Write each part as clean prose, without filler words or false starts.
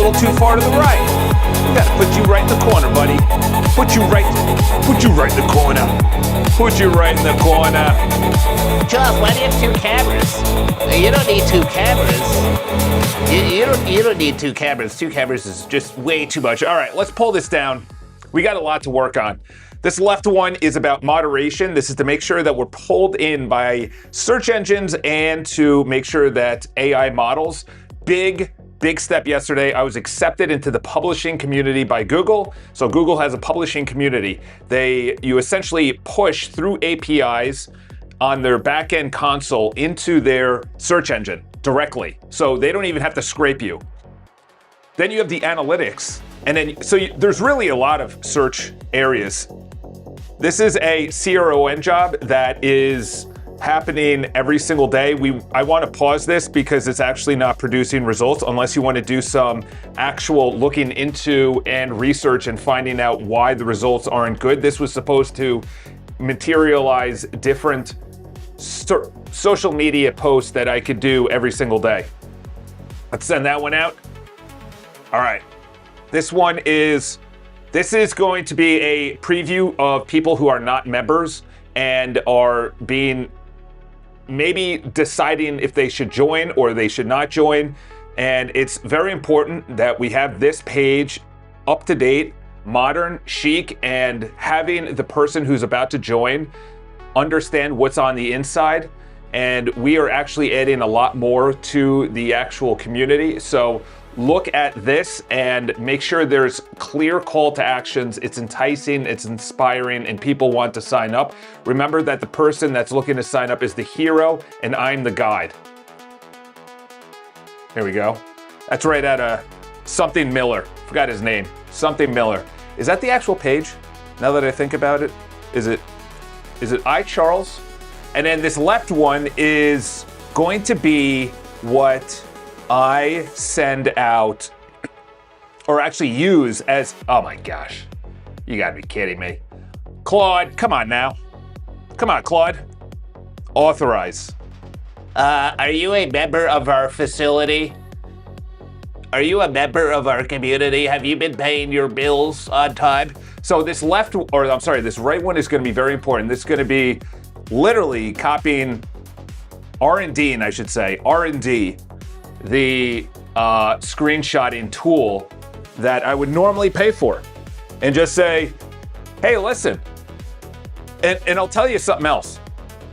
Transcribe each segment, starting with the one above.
little too far to the right. We gotta put you right in the corner, buddy. Put you right in the corner. Put you right in the corner. Charles, why do you have two cameras? You don't need two cameras. You don't need two cameras. Two cameras is just way too much. All right, let's pull this down. We got a lot to work on. This left one is about moderation. This is to make sure that we're pulled in by search engines and to make sure that AI models. Big step yesterday. I was accepted into the publishing community by Google. So Google has a publishing community. You essentially push through APIs on their back-end console into their search engine directly. So they don't even have to scrape you. Then you have the analytics. And then, there's really a lot of search areas. This is a CRON job that is happening every single day. I want to pause this because it's actually not producing results unless you want to do some actual looking into and research and finding out why the results aren't good. This was supposed to materialize different social media posts that I could do every single day. Let's send that one out. All right. This is going to be a preview of people who are not members and are maybe deciding if they should join or they should not join. And it's very important that we have this page up to date, modern, chic, and having the person who's about to join understand what's on the inside. And we are actually adding a lot more to the actual community. So look at this and make sure there's clear call to actions. It's enticing, it's inspiring, and people want to sign up. Remember that the person that's looking to sign up is the hero and I'm the guide. Here we go. That's right out of something Miller. Forgot his name. Something Miller. Is that the actual page? Now that I think about it, is it I, Charles? And then this left one is going to be what I send out, or actually use as, oh my gosh, you gotta be kidding me. Claude, come on now. Come on, Claude. Authorize. Are you a member of our facility? Are you a member of our community? Have you been paying your bills on time? So this this right one is gonna be very important. This is gonna be literally copying R&D, I should say, R&D, the screenshotting tool that I would normally pay for, and just say, hey, listen, and I'll tell you something else.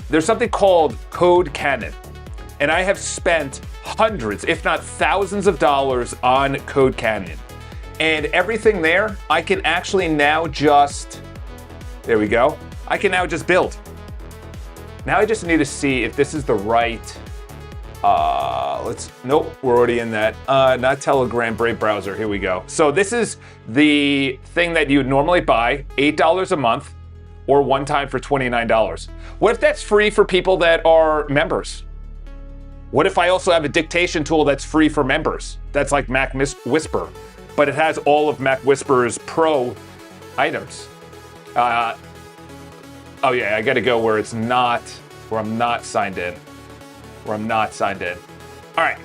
There's something called Code Cannon, and I have spent hundreds, if not thousands of dollars on Code Cannon, and everything there, I can actually now just, there we go, I can now just build. Now I just need to see if this is the right, nope, we're already in that. Not Telegram, Brave browser, here we go. So this is the thing that you would normally buy, $8 a month, or one time for $29. What if that's free for people that are members? What if I also have a dictation tool that's free for members? That's like Mac Whisper, but it has all of Mac Whisper's Pro items. Oh yeah, I gotta go where I'm not signed in. All right.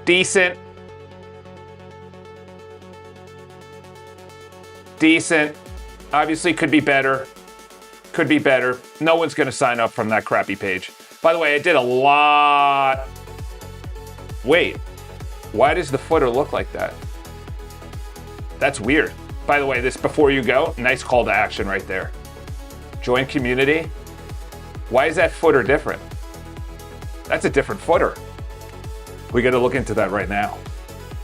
Decent. Obviously could be better. No one's gonna sign up from that crappy page. By the way, I did a lot. Wait, why does the footer look like that? That's weird. By the way, this before you go, nice call to action right there. Join community. Why is that footer different? That's a different footer. We got to look into that right now.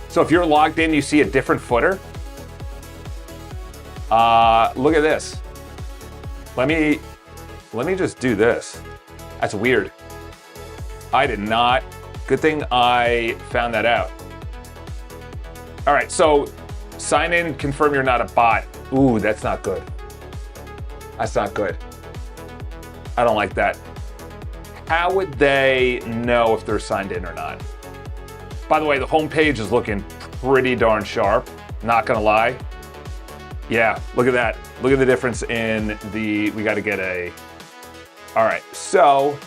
So if you're logged in, you see a different footer. Look at this. Let me just do this. That's weird. I did not. Good thing I found that out. All right, so sign in, confirm you're not a bot. Ooh, that's not good. That's not good. I don't like that. How would they know if they're signed in or not? By the way, the homepage is looking pretty darn sharp, not gonna lie. Yeah, look at that. Look at the difference in we gotta get all right, so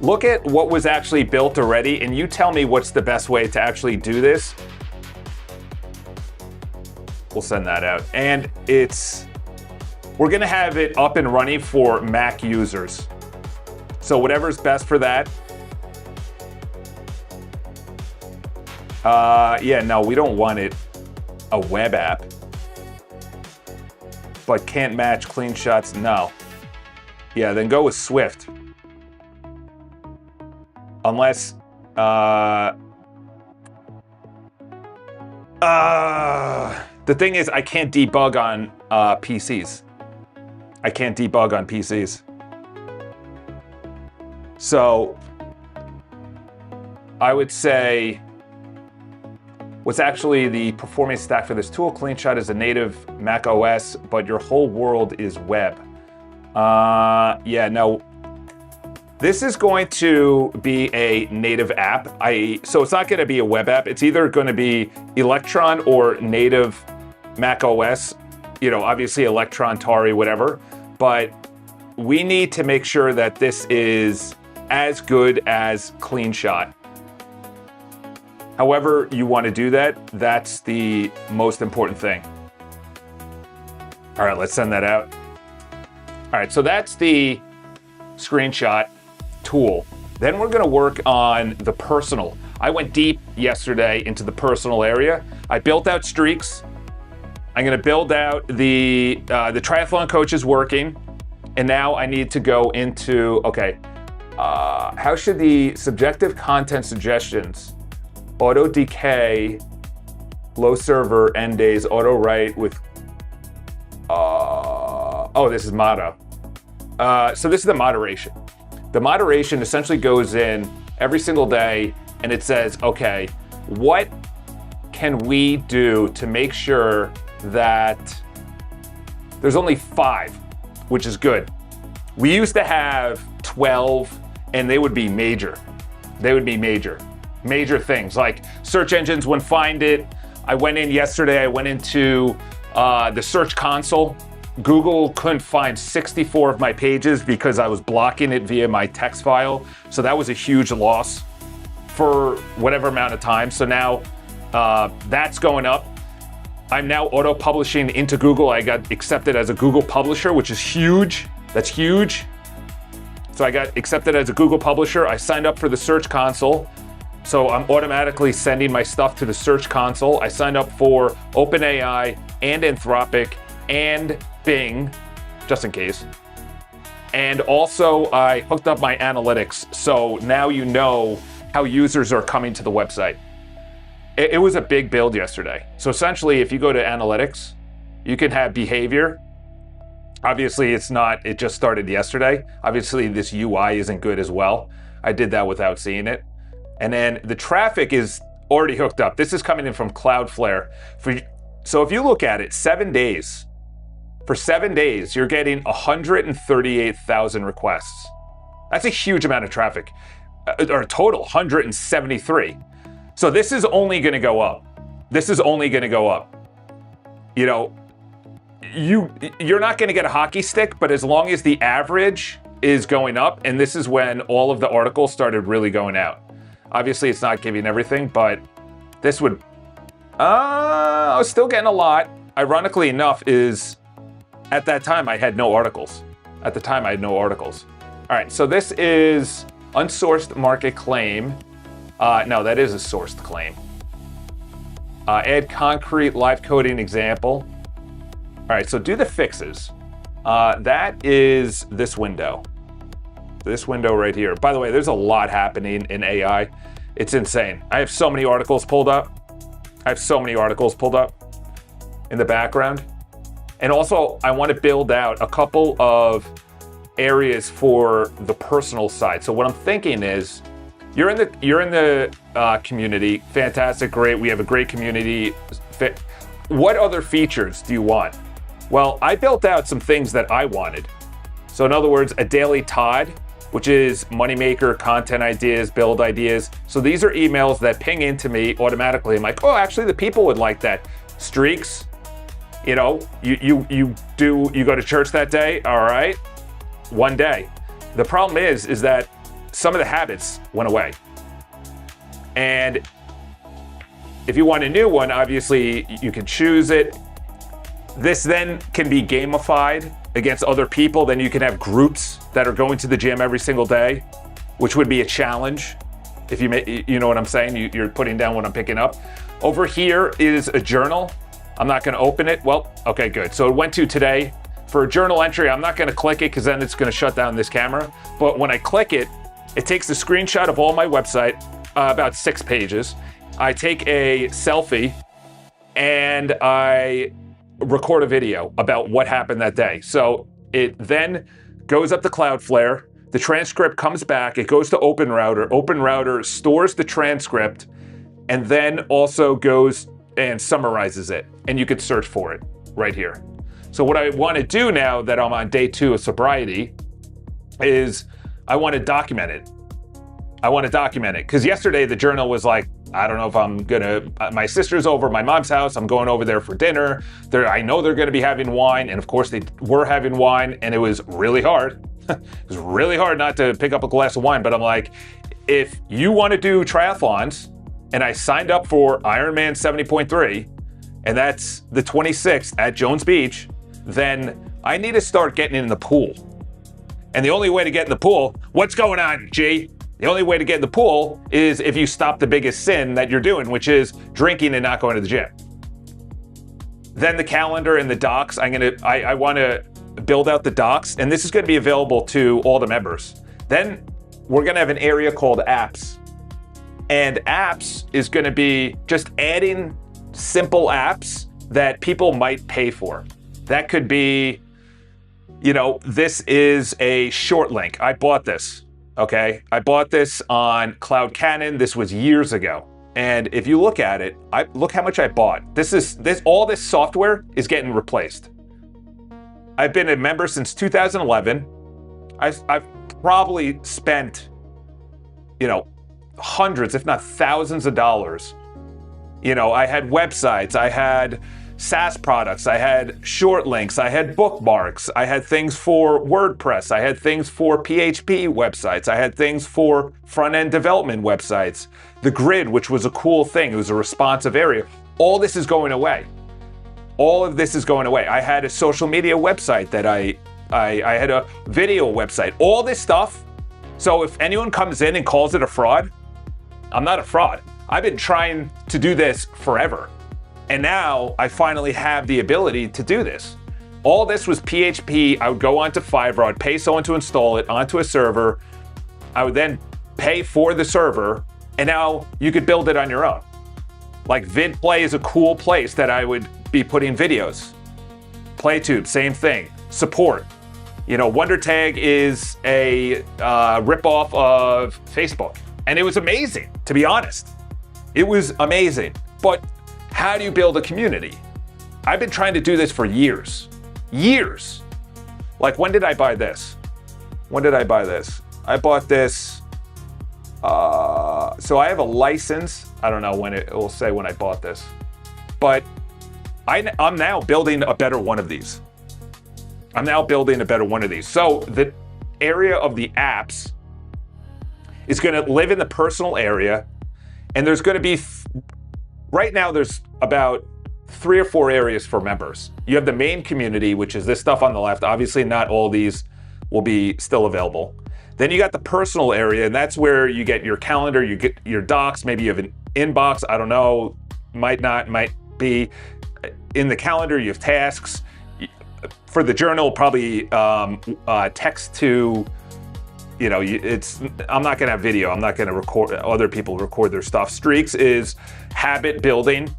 look at what was actually built already, and you tell me what's the best way to actually do this. We'll send that out. And we're gonna have it up and running for Mac users. So whatever's best for that. Yeah, no, we don't want it a web app. But can't match clean shots, no. Yeah, then go with Swift. Unless, the thing is, I can't debug on PCs. I can't debug on PCs. So, I would say, what's actually the performance stack for this tool? CleanShot is a native Mac OS, but your whole world is web. Yeah, no. This is going to be a native app. So it's not going to be a web app. It's either going to be Electron or native Mac OS. You know, obviously Electron, Tari, whatever. But we need to make sure that this is as good as CleanShot. However you want to do that, that's the most important thing. All right, let's send that out. All right, so that's the screenshot tool. Then we're gonna work on the personal. I went deep yesterday into the personal area. I built out streaks. I'm gonna build out the triathlon coach is working. And now I need to go into, okay, how should the subjective content suggestions, auto decay, low server, end days, auto write with, oh, this is Modo. So this is the moderation. The moderation essentially goes in every single day and it says, okay, what can we do to make sure that there's only 5, which is good. We used to have 12 and they would be major. They would be major things like search engines wouldn't find it. I went in yesterday, I went into the search console. Google couldn't find 64 of my pages because I was blocking it via my text file. So that was a huge loss for whatever amount of time. So now that's going up. I'm now auto-publishing into Google. I got accepted as a Google publisher, which is huge. That's huge. So I got accepted as a Google publisher. I signed up for the Search Console. So I'm automatically sending my stuff to the Search Console. I signed up for OpenAI and Anthropic and Bing, just in case. And also I hooked up my analytics. So now you know how users are coming to the website. It was a big build yesterday. So essentially, if you go to analytics, you can have behavior. Obviously, it's not, it just started yesterday. Obviously, this UI isn't good as well. I did that without seeing it. And then the traffic is already hooked up. This is coming in from Cloudflare. So if you look at it, 7 days, for 7 days, you're getting 138,000 requests. That's a huge amount of traffic, or a total 173. So this is only gonna go up. This is only gonna go up. You know, you're not gonna get a hockey stick, but as long as the average is going up, and this is when all of the articles started really going out. Obviously, it's not giving everything, but this would, I was still getting a lot. Ironically enough is, at that time, I had no articles. At the time, I had no articles. All right, so this is unsourced market claim. No, that is a sourced claim. Add concrete live coding example. All right, so do the fixes. That is this window. This window right here. By the way, there's a lot happening in AI. It's insane. I have so many articles pulled up. I have so many articles pulled up in the background. And also, I want to build out a couple of areas for the personal side. So what I'm thinking is, you're in the community. Fantastic, great. We have a great community. What other features do you want? Well, I built out some things that I wanted. So in other words, a daily Todd, which is moneymaker, content ideas, build ideas. So these are emails that ping into me automatically. I'm like, oh, actually the people would like that. Streaks, you know, you go to church that day, all right, one day. The problem is that some of the habits went away. And if you want a new one, obviously you can choose it. This then can be gamified against other people. Then you can have groups that are going to the gym every single day, which would be a challenge. If you know what I'm saying, you're putting down what I'm picking up. Over here is a journal. I'm not going to open it. Well, okay, good. So it went to today. For a journal entry, I'm not going to click it because then it's going to shut down this camera. But when I click it, it takes a screenshot of all my website, about 6 pages. I take a selfie and I record a video about what happened that day. So it then goes up to Cloudflare. The transcript comes back. It goes to OpenRouter. OpenRouter stores the transcript and then also goes and summarizes it. And you could search for it right here. So what I want to do now that I'm on day 2 of sobriety is I want to document it. I want to document it because yesterday the journal was like, I don't know if I'm gonna, my sister's over at my mom's house. I'm going over there for dinner. I know they're gonna be having wine. And of course they were having wine and it was really hard. It was really hard not to pick up a glass of wine. But I'm like, if you want to do triathlons, and I signed up for Ironman 70.3, and that's the 26th at Jones Beach, then I need to start getting in the pool. And the only way to get in the pool, what's going on, G? The only way to get in the pool is if you stop the biggest sin that you're doing, which is drinking and not going to the gym. Then the calendar and the docs, I want to build out the docs, and this is going to be available to all the members. Then we're going to have an area called apps. And apps is going to be just adding simple apps that people might pay for. That could be, this is a short link. I bought this. Okay, I bought this on Cloud Cannon. This was years ago. And if you look at it, look how much I bought. All this software is getting replaced. I've been a member since 2011. I've probably spent, hundreds, if not thousands of dollars. I had websites, I had SaaS products, I had short links, I had bookmarks, I had things for WordPress, I had things for PHP websites, I had things for front-end development websites. The grid, which was a cool thing, it was a responsive area. All this is going away. All of this is going away. I had a social media website that I had a video website, all this stuff. So if anyone comes in and calls it a fraud, I'm not a fraud. I've been trying to do this forever. And now I finally have the ability to do this. All this was PHP. I would go onto Fiverr, I'd pay someone to install it onto a server. I would then pay for the server, and now you could build it on your own. Like VidPlay is a cool place that I would be putting videos. PlayTube, same thing. Support. WonderTag is a ripoff of Facebook. And it was amazing, to be honest. It was amazing. But how do you build a community? I've been trying to do this for years. Years. Like, when did I buy this? I bought this. So I have a license. I don't know when it will say when I bought this. But I'm now building a better one of these. So the area of the apps is going to live in the personal area. And there's going to be, right now there's about 3 or 4 areas for members. You have the main community, which is this stuff on the left. Obviously not all these will be still available. Then you got the personal area, and that's where you get your calendar, you get your docs, maybe you have an inbox, I don't know, might be. In the calendar, you have tasks. For the journal, probably text to, I'm not gonna have video, I'm not gonna record, other people record their stuff. Streaks is habit building.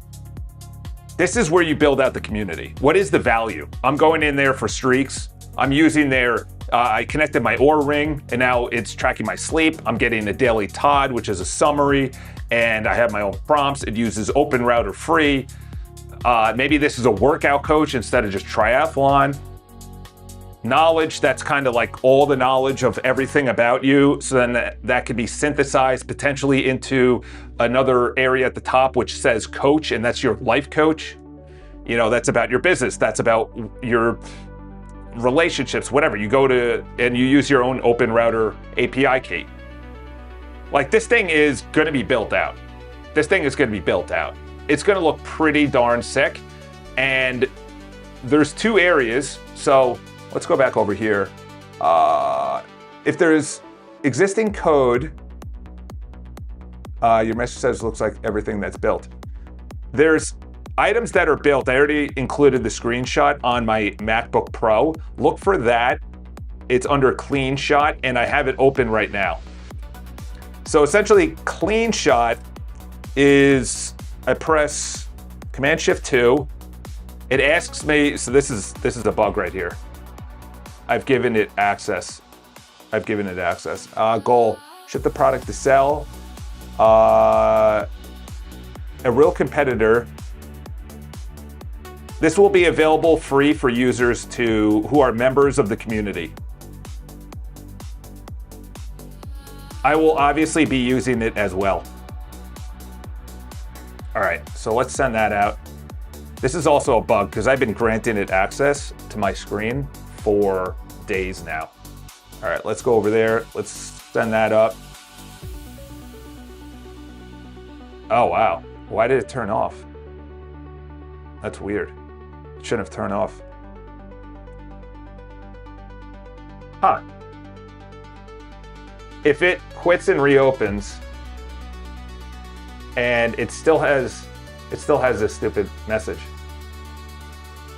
This is where you build out the community. What is the value? I'm going in there for streaks. I'm using I connected my Oura Ring, and now it's tracking my sleep. I'm getting a daily Todd, which is a summary, and I have my own prompts. It uses OpenRouter free. Maybe this is a workout coach instead of just triathlon. Knowledge, that's kind of like all the knowledge of everything about you. So then that could be synthesized potentially into another area at the top, which says coach, and that's your life coach. That's about your business. That's about your relationships, whatever. You go to, and you use your own OpenRouter API key. Like, this thing is going to be built out. This thing is going to be built out. It's going to look pretty darn sick. And there's 2 areas. So let's go back over here. If there's existing code, your message says looks like everything that's built. There's items that are built. I already included the screenshot on my MacBook Pro. Look for that. It's under Clean Shot, and I have it open right now. So essentially, Clean Shot is, I press Command-Shift-2. It asks me, so this is a bug right here. I've given it access. Goal, ship the product to sell. A real competitor. This will be available free for users who are members of the community. I will obviously be using it as well. All right, so let's send that out. This is also a bug because I've been granting it access to my screen for days now. All right, let's go over there. Let's send that up. Oh, wow. Why did it turn off? That's weird. It shouldn't have turned off. Huh. If it quits and reopens, and it still has this stupid message.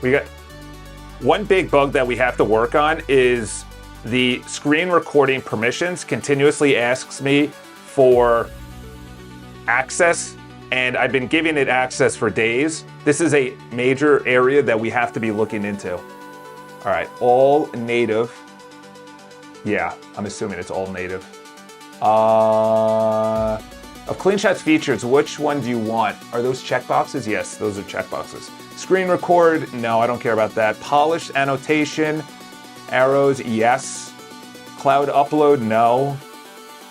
We got one big bug that we have to work on is the screen recording permissions continuously asks me for access, and I've been giving it access for days. This is a major area that we have to be looking into. All right, all native. Yeah, I'm assuming it's all native. Of CleanShot's features, which one do you want? Are those checkboxes? Yes, those are checkboxes. Screen record, no, I don't care about that. Polished annotation, arrows, yes. Cloud upload, no.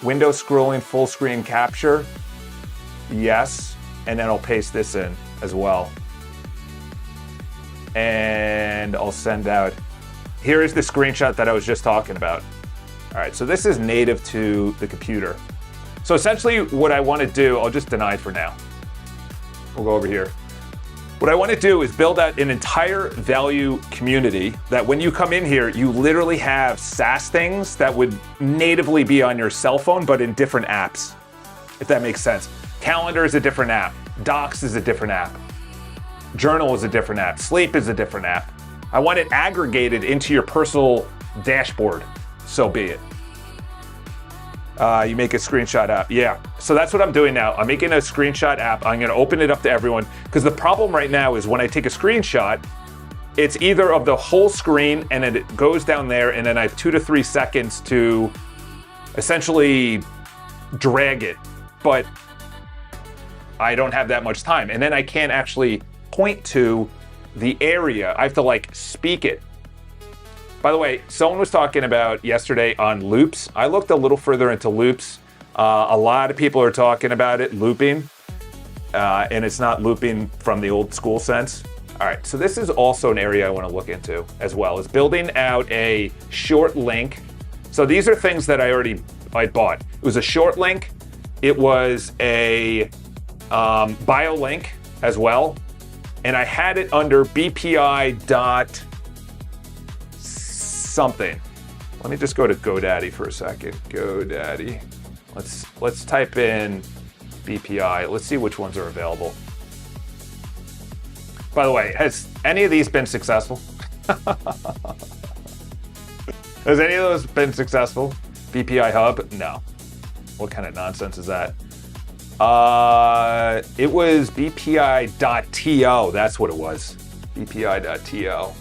Window scrolling, full screen capture, yes. And then I'll paste this in as well. And I'll send out. Here is the screenshot that I was just talking about. All right, so this is native to the computer. So essentially what I want to do, I'll just deny it for now. We'll go over here. What I want to do is build out an entire value community that when you come in here, you literally have SaaS things that would natively be on your cell phone, but in different apps, if that makes sense. Calendar is a different app. Docs is a different app. Journal is a different app. Sleep is a different app. I want it aggregated into your personal dashboard. So be it. You make a screenshot app. Yeah, so that's what I'm doing now. I'm making a screenshot app. I'm gonna open it up to everyone because the problem right now is when I take a screenshot, it's either of the whole screen and then it goes down there and then I have 2 to 3 seconds to essentially drag it, but I don't have that much time. And then I can't actually point to the area. I have to like speak it. By the way, someone was talking about yesterday on loops. I looked a little further into loops. A lot of people are talking about it, looping, and it's not looping from the old school sense. All right, so this is also an area I want to look into as well, is building out a short link. So these are things that I bought. It was a short link. It was a bio link as well. And I had it under BPI dot something. Let me just go to GoDaddy for a second. GoDaddy. Let's type in BPI. Let's see which ones are available. By the way, has any of these been successful? Has any of those been successful? BPI Hub? No. What kind of nonsense is that? It was BPI.to. That's what it was. BPI.to.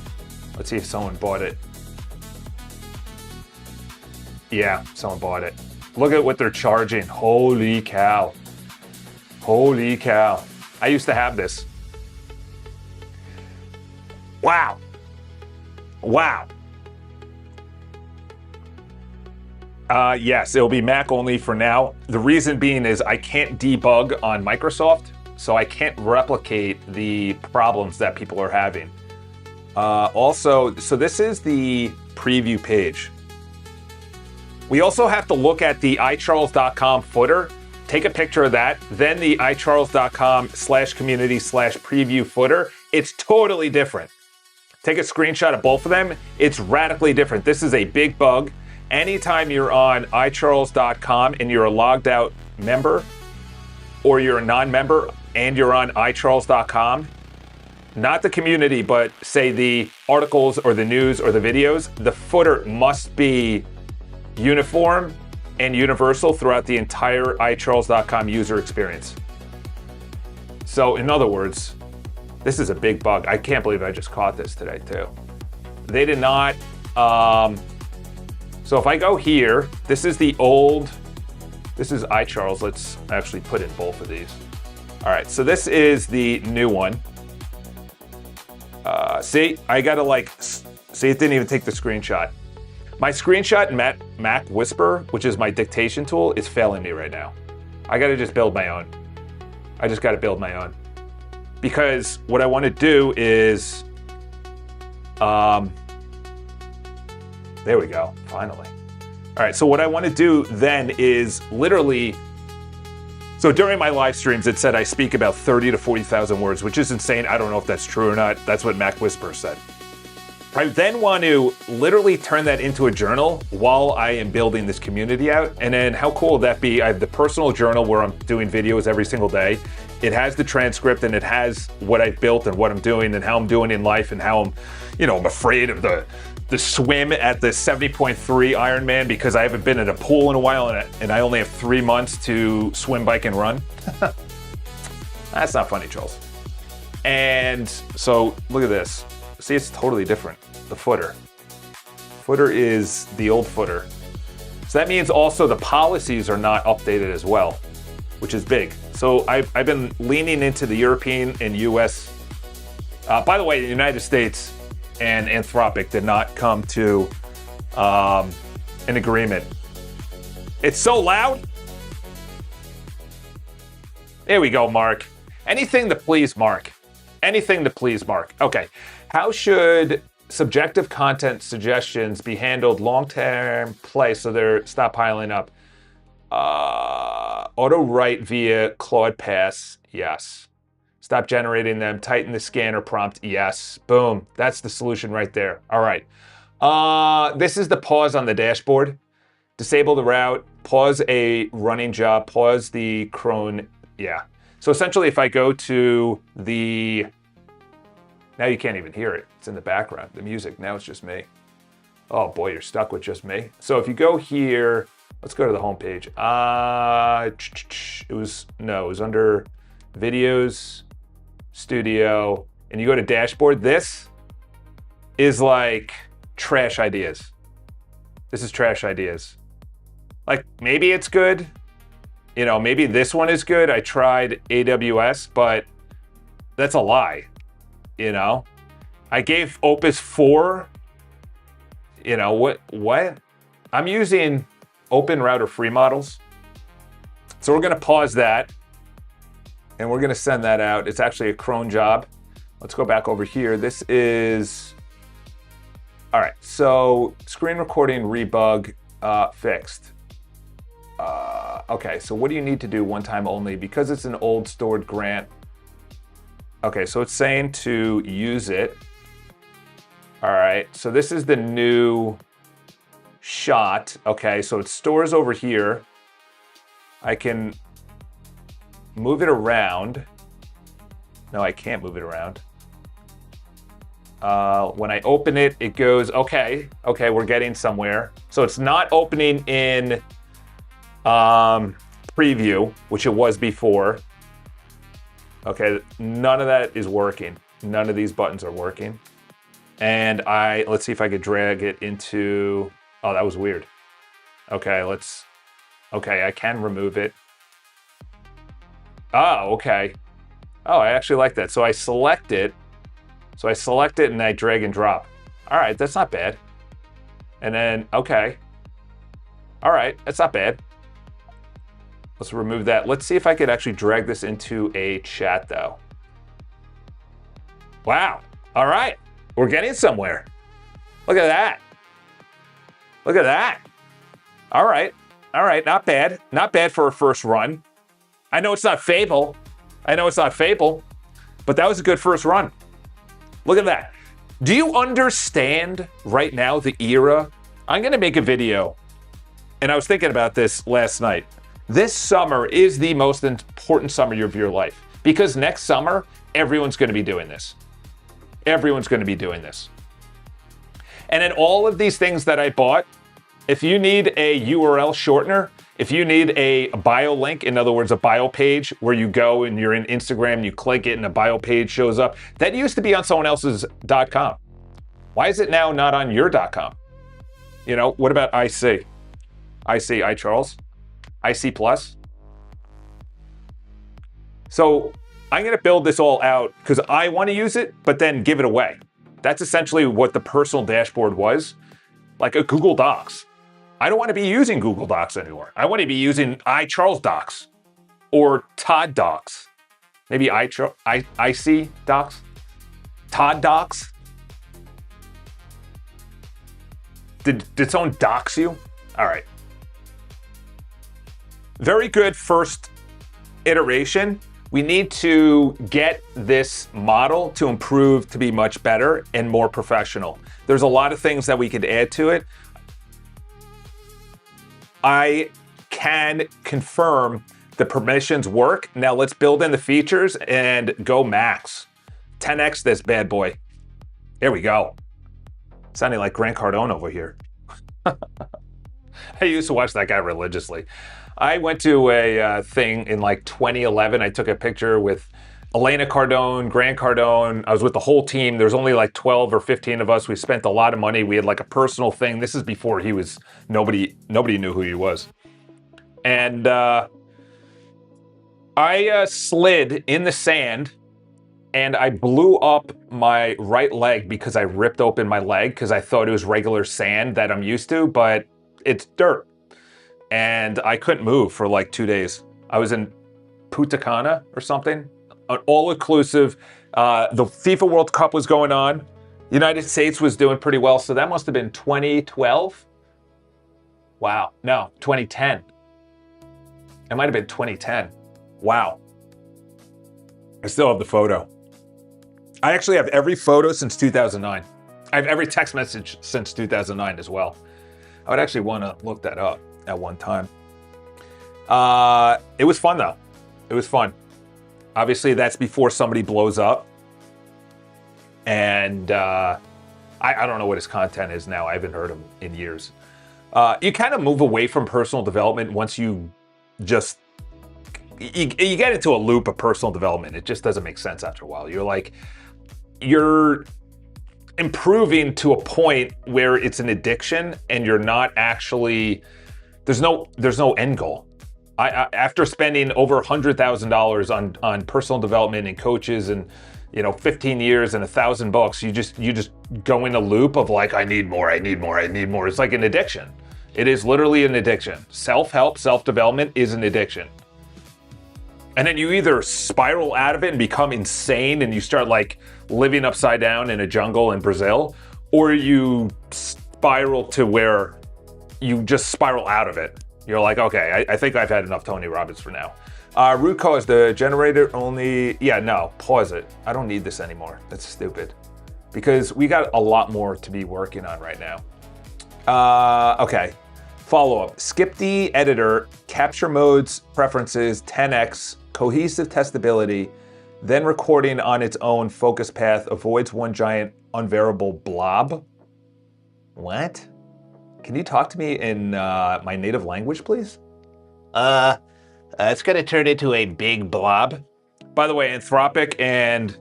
Let's see if someone bought it. Yeah, someone bought it. Look at what they're charging. Holy cow. Holy cow. I used to have this. Wow. Wow. Yes, it'll be Mac only for now. The reason being is I can't debug on Microsoft, so I can't replicate the problems that people are having. Also, so this is the preview page. We also have to look at the iCharles.com footer, take a picture of that, then the iCharles.com/community/preview footer. It's totally different. Take a screenshot of both of them. It's radically different. This is a big bug. Anytime you're on iCharles.com and you're a logged out member, or you're a non-member and you're on iCharles.com, not the community, but say the articles or the news or the videos, the footer must be uniform and universal throughout the entire iCharles.com user experience. So in other words, this is a big bug. I can't believe I just caught this today too. They did not, so if I go here, this is the old, this is iCharles. Let's actually put in both of these. All right, so this is the new one. See, I gotta see, it didn't even take the screenshot. My screenshot in Mac Whisper, which is my dictation tool, is failing me right now. I gotta just build my own. I just gotta build my own. Because what I wanna do is, there we go, finally. All right, so what I wanna do then is literally, so during my live streams, it said I speak about 30 to 40,000 words, which is insane. I don't know if that's true or not. That's what Mac Whisper said. I then want to literally turn that into a journal while I am building this community out. And then how cool would that be? I have the personal journal where I'm doing videos every single day. It has the transcript and it has what I've built and what I'm doing and how I'm doing in life and how I'm, I'm afraid of the swim at the 70.3 Ironman because I haven't been in a pool in a while and I only have 3 months to swim, bike, and run. That's not funny, Charles. And so look at this. See, it's totally different. The footer. Footer is the old footer. So that means also the policies are not updated as well, which is big. So I've been leaning into the European and US. By the way, the United States and Anthropic did not come to an agreement. It's so loud. There we go, Mark. Anything to please Mark. Anything to please Mark. Okay. How should subjective content suggestions be handled long-term play so they're stop piling up? Auto write via Claude Pass. Yes. Stop generating them. Tighten the scanner prompt. Yes. Boom. That's the solution right there. All right. This is the pause on the dashboard. Disable the route. Pause a running job. Pause the cron. Yeah. So essentially, if I go to the... Now you can't even hear it. It's in the background. The music. Now it's just me. Oh boy, you're stuck with just me. So if you go here... Let's go to the home page. It was under videos, studio, and you go to dashboard. This is like trash ideas. This is trash ideas. Like maybe it's good. Maybe this one is good. I tried AWS, but that's a lie. I gave Opus 4. What? I'm using Open Router free models. So we're going to pause that and we're going to send that out. It's actually a cron job. Let's go back over here. This is, all right. So screen recording rebug fixed. Okay. So what do you need to do one time only? Because it's an old stored grant. Okay. So it's saying to use it. All right. So this is the new shot. Okay, so it stores over here. I can move it around. No, I can't move it around. When I open it, it goes, okay, we're getting somewhere. So it's not opening in preview, which it was before. Okay, none of that is working. None of these buttons are working. And let's see if I could drag it into... Oh, that was weird. Okay, I can remove it. Oh, okay. Oh, I actually like that. So I select it. And I drag and drop. All right, that's not bad. And then, okay. All right, that's not bad. Let's remove that. Let's see if I could actually drag this into a chat though. Wow. All right, we're getting somewhere. Look at that. Look at that. All right, not bad. Not bad for a first run. I know it's not Fable. But that was a good first run. Look at that. Do you understand right now the era? I'm going to make a video, and I was thinking about this last night. This summer is the most important summer of your life because next summer, everyone's going to be doing this. Everyone's going to be doing this. And in all of these things that I bought, if you need a URL shortener, if you need a bio link, in other words, a bio page where you go and you're in Instagram, you click it and a bio page shows up, that used to be on someone else's .com. Why is it now not on your .com? You know, what about IC? iCharles? IC Plus? So I'm going to build this all out because I want to use it, but then give it away. That's essentially what the personal dashboard was, like a Google Docs. I don't want to be using Google Docs anymore. I want to be using iCharles Docs or Todd Docs. Maybe IC Docs? Todd Docs? Did someone dox you? All right. Very good first iteration. We need to get this model to improve to be much better and more professional. There's a lot of things that we could add to it. I can confirm the permissions work. Now let's build in the features and go max. 10x this bad boy. There we go. Sounding like Grant Cardone over here. I used to watch that guy religiously. I went to a thing in like 2011. I took a picture with Elena Cardone, Grant Cardone. I was with the whole team. There's only like 12 or 15 of us. We spent a lot of money. We had like a personal thing. This is before he was, nobody knew who he was. And I slid in the sand and I blew up my right leg because I ripped open my leg because I thought it was regular sand that I'm used to, but it's dirt. And I couldn't move for like 2 days. I was in Punta Cana or something, an all-inclusive. The FIFA World Cup was going on. United States was doing pretty well, so that must have been 2012. Wow, no, 2010. It might have been 2010. Wow. I still have the photo. I actually have every photo since 2009. I have every text message since 2009 as well. I would actually want to look that up at one time. It was fun though. It was fun. Obviously that's before somebody blows up. And I don't know what his content is now. I haven't heard him in years. You kind of move away from personal development once you just, you get into a loop of personal development. It just doesn't make sense after a while. You're improving to a point where it's an addiction and you're not actually, there's no end goal. After spending over $100,000 on personal development and coaches and 15 years and 1,000 books, you just go in a loop of like, I need more. It's like an addiction. It is literally an addiction. Self-help, self-development is an addiction. And then you either spiral out of it and become insane and you start like living upside down in a jungle in Brazil, or you spiral to where you just spiral out of it. You're like, okay, I think I've had enough Tony Robbins for now. Root cause, the generator only, no, pause it. I don't need this anymore. That's stupid. Because we got a lot more to be working on right now. Okay, follow-up. Skip the editor, capture modes, preferences, 10x, cohesive testability, then recording on its own focus path avoids one giant unvariable blob. What? Can you talk to me in my native language, please? It's gonna turn into a big blob. By the way, Anthropic and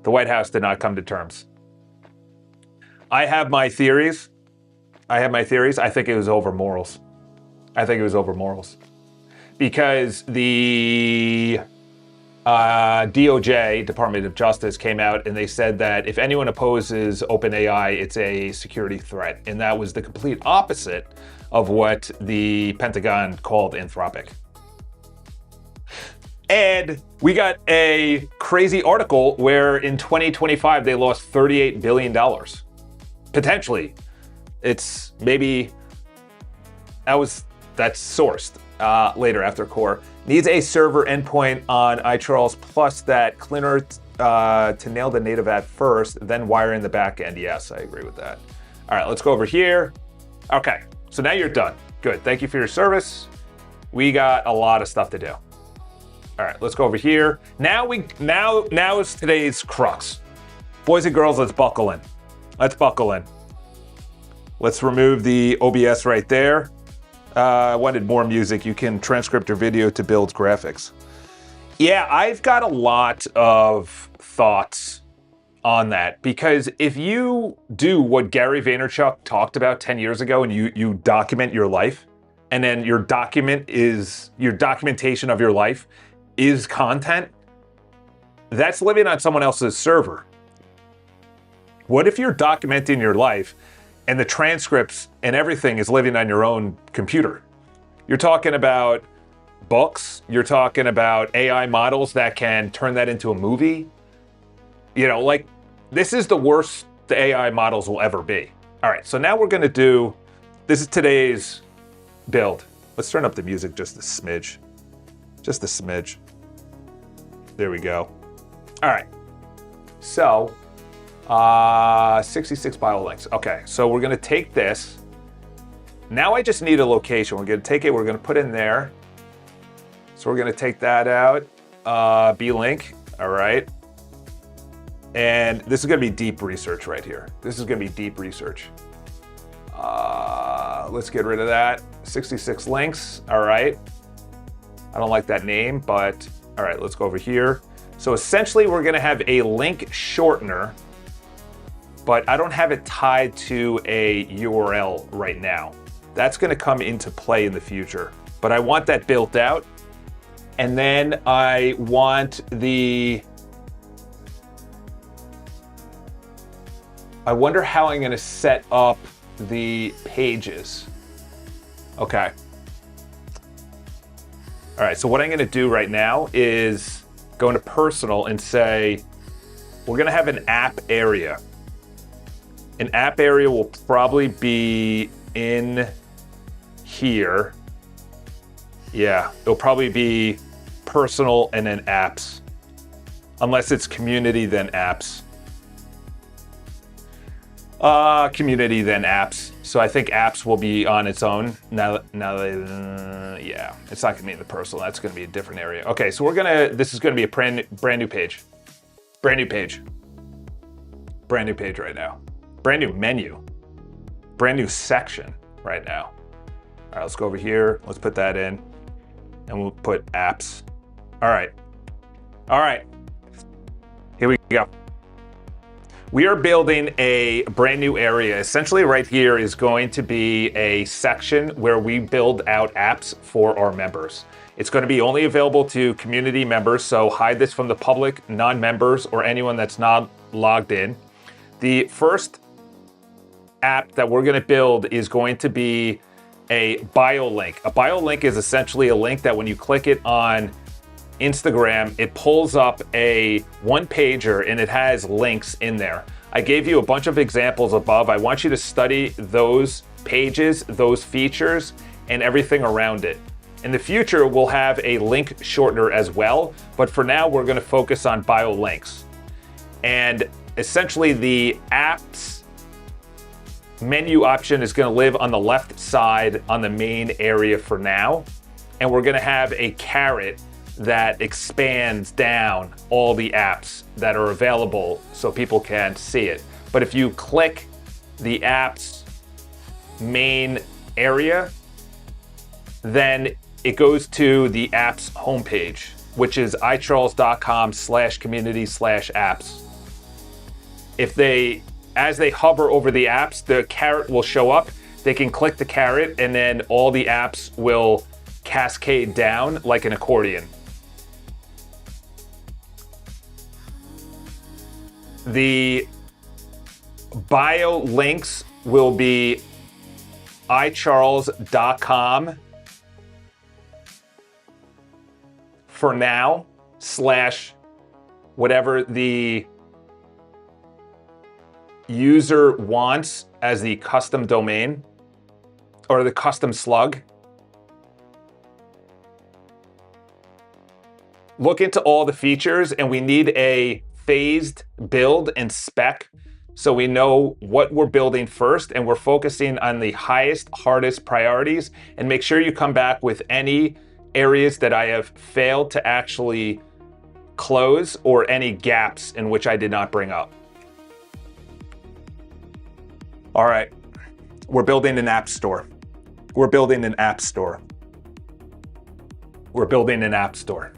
the White House did not come to terms. I have my theories. I think it was over morals. Because the DOJ, Department of Justice, came out and they said that if anyone opposes OpenAI, it's a security threat. And that was the complete opposite of what the Pentagon called Anthropic. And we got a crazy article where in 2025, they lost $38 billion. Potentially. It's maybe, that was that's sourced later after core. Needs a server endpoint on iCharles plus that cleaner to nail the native app first, then wire in the back end. Yes, I agree with that. All right, let's go over here. Okay, so now you're done. Good, thank you for your service. We got a lot of stuff to do. All right, let's go over here. Now is today's crux. Boys and girls, let's buckle in. Let's buckle in. Let's remove the OBS right there. I wanted more music. You can transcript your video to build graphics. Yeah, I've got a lot of thoughts on that, because if you do what Gary Vaynerchuk talked about 10 years ago and you document your life, and then your documentation of your life is content, that's living on someone else's server. What if you're documenting your life and the transcripts and everything is living on your own computer? You're talking about books, you're talking about AI models that can turn that into a movie. You know, like, this is the worst the AI models will ever be. All right, so now we're gonna do, this is today's build. Let's turn up the music just a smidge. Just a smidge. There we go. All right, so 66 bio links. Okay, so we're gonna take this. Now I just need a location. We're gonna take it, we're gonna put in there. So we're gonna take that out, B-link, all right. And this is gonna be deep research right here. This is gonna be deep research. Let's get rid of that. 66 links, all right. I don't like that name, but all right, let's go over here. So essentially we're gonna have a link shortener, but I don't have it tied to a URL right now. That's gonna come into play in the future, but I want that built out. And then I want I wonder how I'm gonna set up the pages. Okay. All right, so what I'm gonna do right now is go into personal and say, we're gonna have an app area. An app area will probably be in here. Yeah, it'll probably be personal and then apps. Unless it's community, then apps. Community, then apps. So I think apps will be on its own. Yeah, it's not gonna be in the personal. That's gonna be a different area. Okay, so this is gonna be a brand new page. Brand new page. Brand new page right now. Brand new menu. Brand new section right now. All right, let's go over here. Let's put that in. And we'll put apps. All right. All right. Here we go. We are building a brand new area. Essentially right here is going to be a section where we build out apps for our members. It's going to be only available to community members, so hide this from the public, non-members, or anyone that's not logged in. The first app that we're going to build is going to be a bio link. A bio link is essentially a link that when you click it on Instagram, it pulls up a one-pager and it has links in there. I gave you a bunch of examples above. I want you to study those pages, those features, and everything around it. In the future, we'll have a link shortener as well, but for now, we're gonna focus on bio links. And essentially the apps menu option is gonna live on the left side on the main area for now. And we're gonna have a caret that expands down all the apps that are available so people can see it. But if you click the apps main area, then it goes to the apps homepage, which is icharles.com/community/apps. As they hover over the apps, the caret will show up. They can click the caret and then all the apps will cascade down like an accordion. The bio links will be icharles.com for now / whatever the user wants as the custom domain or the custom slug. look into all the features, and we need a phased build and spec so we know what we're building first, and we're focusing on the highest, hardest priorities, and make sure you come back with any areas that I have failed to actually close or any gaps in which I did not bring up. All right, we're building an app store. We're building an app store. We're building an app store.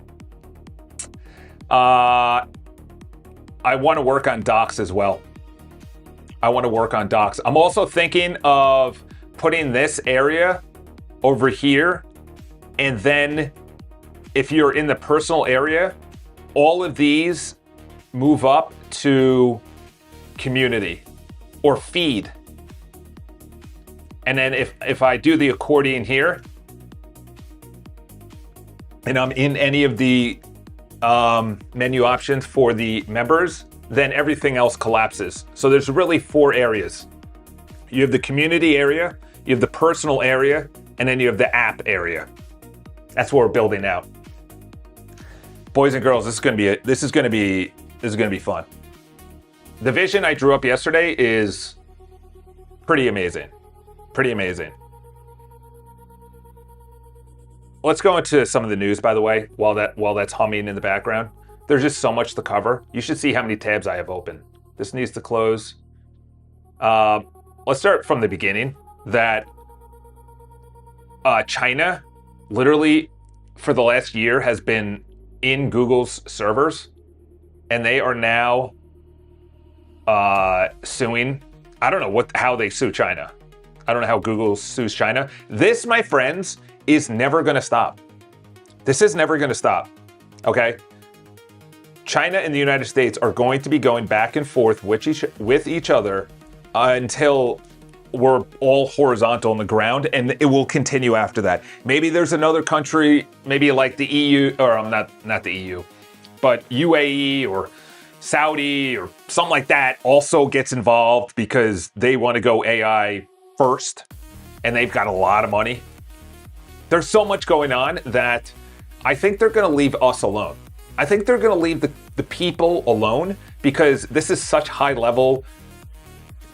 I want to work on docs as well. I want to work on docs. I'm also thinking of putting this area over here, and then if you're in the personal area, all of these move up to community or feed. And then if I do the accordion here, and I'm in any of the menu options for the members, then everything else collapses. So there's really 4 areas. You have the community area, you have the personal area, and then you have the app area. That's what we're building out. Boys and girls, this is going to be fun. The vision I drew up yesterday is pretty amazing. Pretty amazing. Let's go into some of the news, by the way, while that's humming in the background. There's just so much to cover. You should see how many tabs I have open. This needs to close. Let's start from the beginning. That China, literally for the last year, has been in Google's servers, and they are now suing. I don't know how they sue China. I don't know how Google sues China. This, my friends, is never going to stop. This is never going to stop. Okay? China and the United States are going to be going back and forth with each other until we're all horizontal on the ground, and it will continue after that. Maybe there's another country, maybe like the EU, or not the EU, but UAE or Saudi or something like that also gets involved because they want to go AI first, and they've got a lot of money. There's so much going on that I think they're going to leave us alone. I think they're going to leave the people alone, because this is such high-level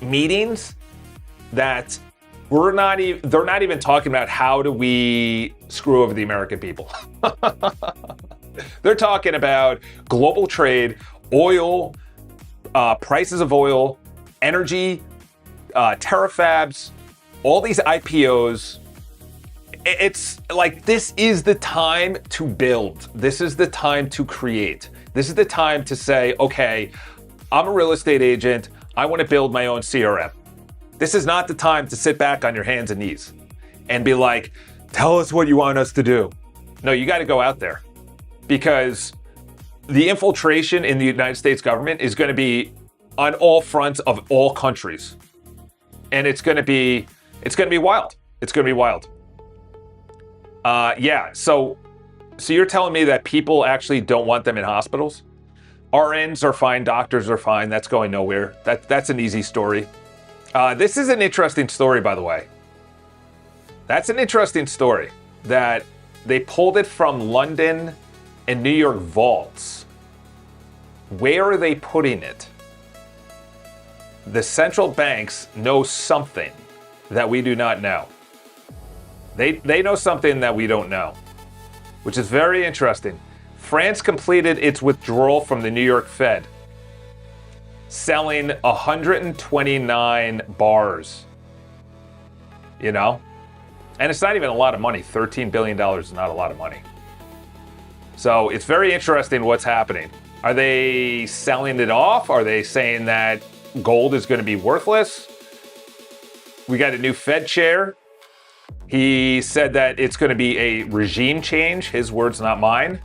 meetings that they're not even talking about how do we screw over the American people. They're talking about global trade, oil, prices of oil, energy, terafabs, all these IPOs. It's like, this is the time to build. This is the time to create. This is the time to say, okay, I'm a real estate agent. I want to build my own CRM. This is not the time to sit back on your hands and knees and be like, tell us what you want us to do. No, you got to go out there, because the infiltration in the United States government is going to be on all fronts of all countries. And it's going to be wild. It's going to be wild. Yeah, so you're telling me that people actually don't want them in hospitals? RNs are fine, doctors are fine, that's going nowhere. That's an easy story. This is an interesting story, by the way. That's an interesting story, that they pulled it from London and New York vaults. Where are they putting it? The central banks know something that we do not know. They know something that we don't know, which is very interesting. France completed its withdrawal from the New York Fed, selling 129 bars. You know? And it's not even a lot of money. $13 billion is not a lot of money. So it's very interesting what's happening. Are they selling it off? Are they saying that gold is going to be worthless? We got a new Fed chair. He said that it's going to be a regime change. His words, not mine.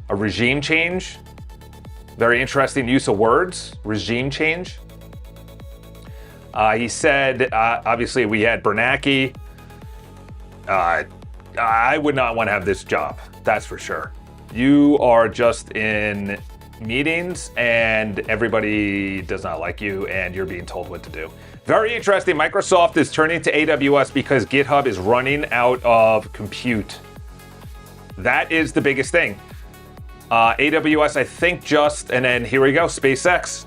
A regime change. Very interesting use of words. Regime change. He said, obviously, we had Bernanke. I would not want to have this job. That's for sure. You are just in meetings and everybody does not like you and you're being told what to do. Very interesting. Microsoft is turning to AWS because GitHub is running out of compute. That is the biggest thing. AWS, I think just, and then here we go, SpaceX.